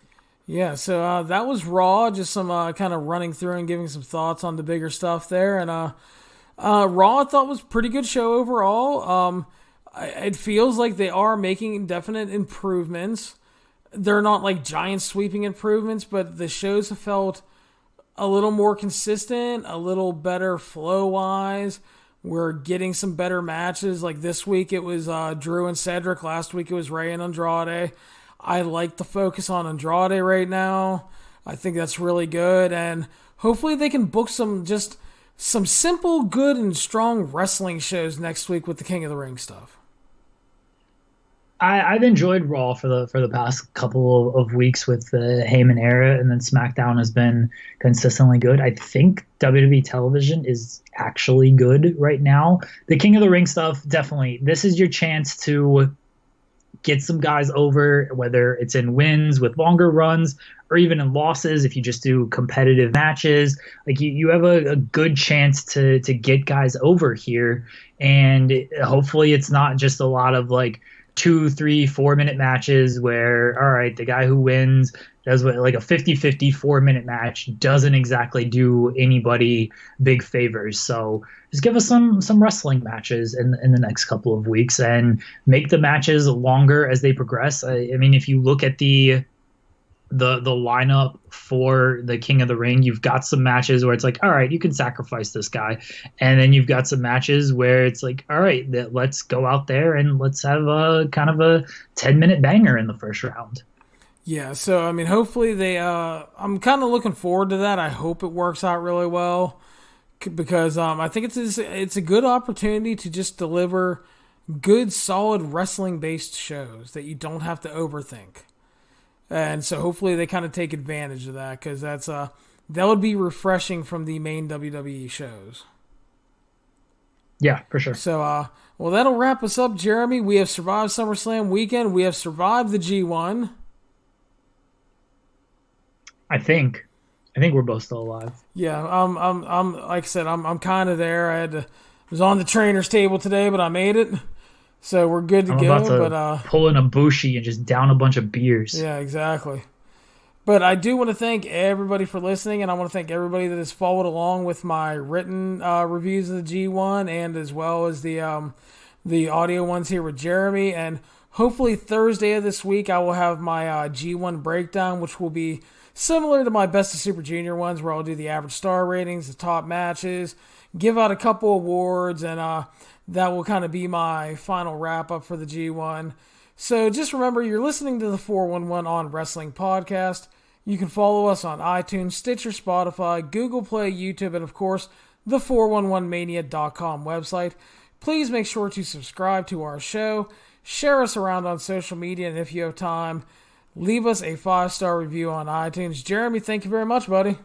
Speaker 1: Yeah, so that was Raw. Just some kind of running through and giving some thoughts on the bigger stuff there. And Raw, I thought, was a pretty good show overall. It feels like they are making definite improvements. They're not like giant sweeping improvements, but the shows have felt a little more consistent, a little better flow-wise. We're getting some better matches. Like this week it was Drew and Cedric. Last week it was Rey and Andrade. I like the focus on Andrade right now. I think that's really good. And hopefully they can book some simple, good, and strong wrestling shows next week with the King of the Ring stuff.
Speaker 2: I've enjoyed Raw for the past couple of weeks with the Heyman era, and then SmackDown has been consistently good. I think WWE television is actually good right now. The King of the Ring stuff, definitely. This is your chance to get some guys over, whether it's in wins with longer runs or even in losses if you just do competitive matches. Like you have a good chance to get guys over here, and hopefully it's not just a lot of like 2, 3, 4 minute matches where all right, the guy who wins does what, like a 50-50 4 minute match doesn't exactly do anybody big favors. So just give us some wrestling matches in the next couple of weeks and make the matches longer as they progress. I mean, if you look at the lineup for the King of the Ring, you've got some matches where it's like, all right, you can sacrifice this guy, and then you've got some matches where it's like, all right, let's go out there and let's have a kind of a 10-minute banger in the first round.
Speaker 1: Yeah, so I mean, hopefully they. I'm kind of looking forward to that. I hope it works out really well because I think it's a good opportunity to just deliver good, solid wrestling based shows that you don't have to overthink. And so hopefully they kind of take advantage of that because that would be refreshing from the main WWE shows.
Speaker 2: Yeah, for sure.
Speaker 1: So, well, that'll wrap us up, Jeremy. We have survived SummerSlam weekend. We have survived the G1.
Speaker 2: I think we're both still alive.
Speaker 1: Yeah, I'm like I said, I'm kind of there. Was on the trainer's table today, but I made it. So we're good to
Speaker 2: I'm
Speaker 1: go.
Speaker 2: about to pull an Ibushi and just down a bunch of beers.
Speaker 1: Yeah, exactly. But I do want to thank everybody for listening, and I want to thank everybody that has followed along with my written reviews of the G1 and as well as the audio ones here with Jeremy. And hopefully Thursday of this week I will have my G1 breakdown, which will be similar to my Best of Super Junior ones, where I'll do the average star ratings, the top matches, give out a couple awards, and that will kind of be my final wrap-up for the G1. So just remember, you're listening to the 411 on Wrestling Podcast. You can follow us on iTunes, Stitcher, Spotify, Google Play, YouTube, and of course, the 411mania.com website. Please make sure to subscribe to our show, share us around on social media, and if you have time, leave us a 5-star review on iTunes. Jeremy, thank you very much, buddy.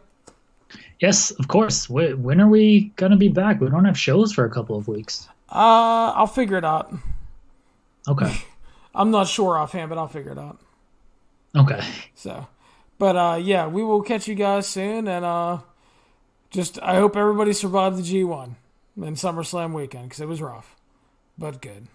Speaker 2: Yes, of course. When are we going to be back? We don't have shows for a couple of weeks.
Speaker 1: I'll figure it out.
Speaker 2: Okay.
Speaker 1: I'm not sure offhand, but I'll figure it out.
Speaker 2: Okay.
Speaker 1: So, but yeah, we will catch you guys soon, and I hope everybody survived the G1 and SummerSlam weekend because it was rough, but good.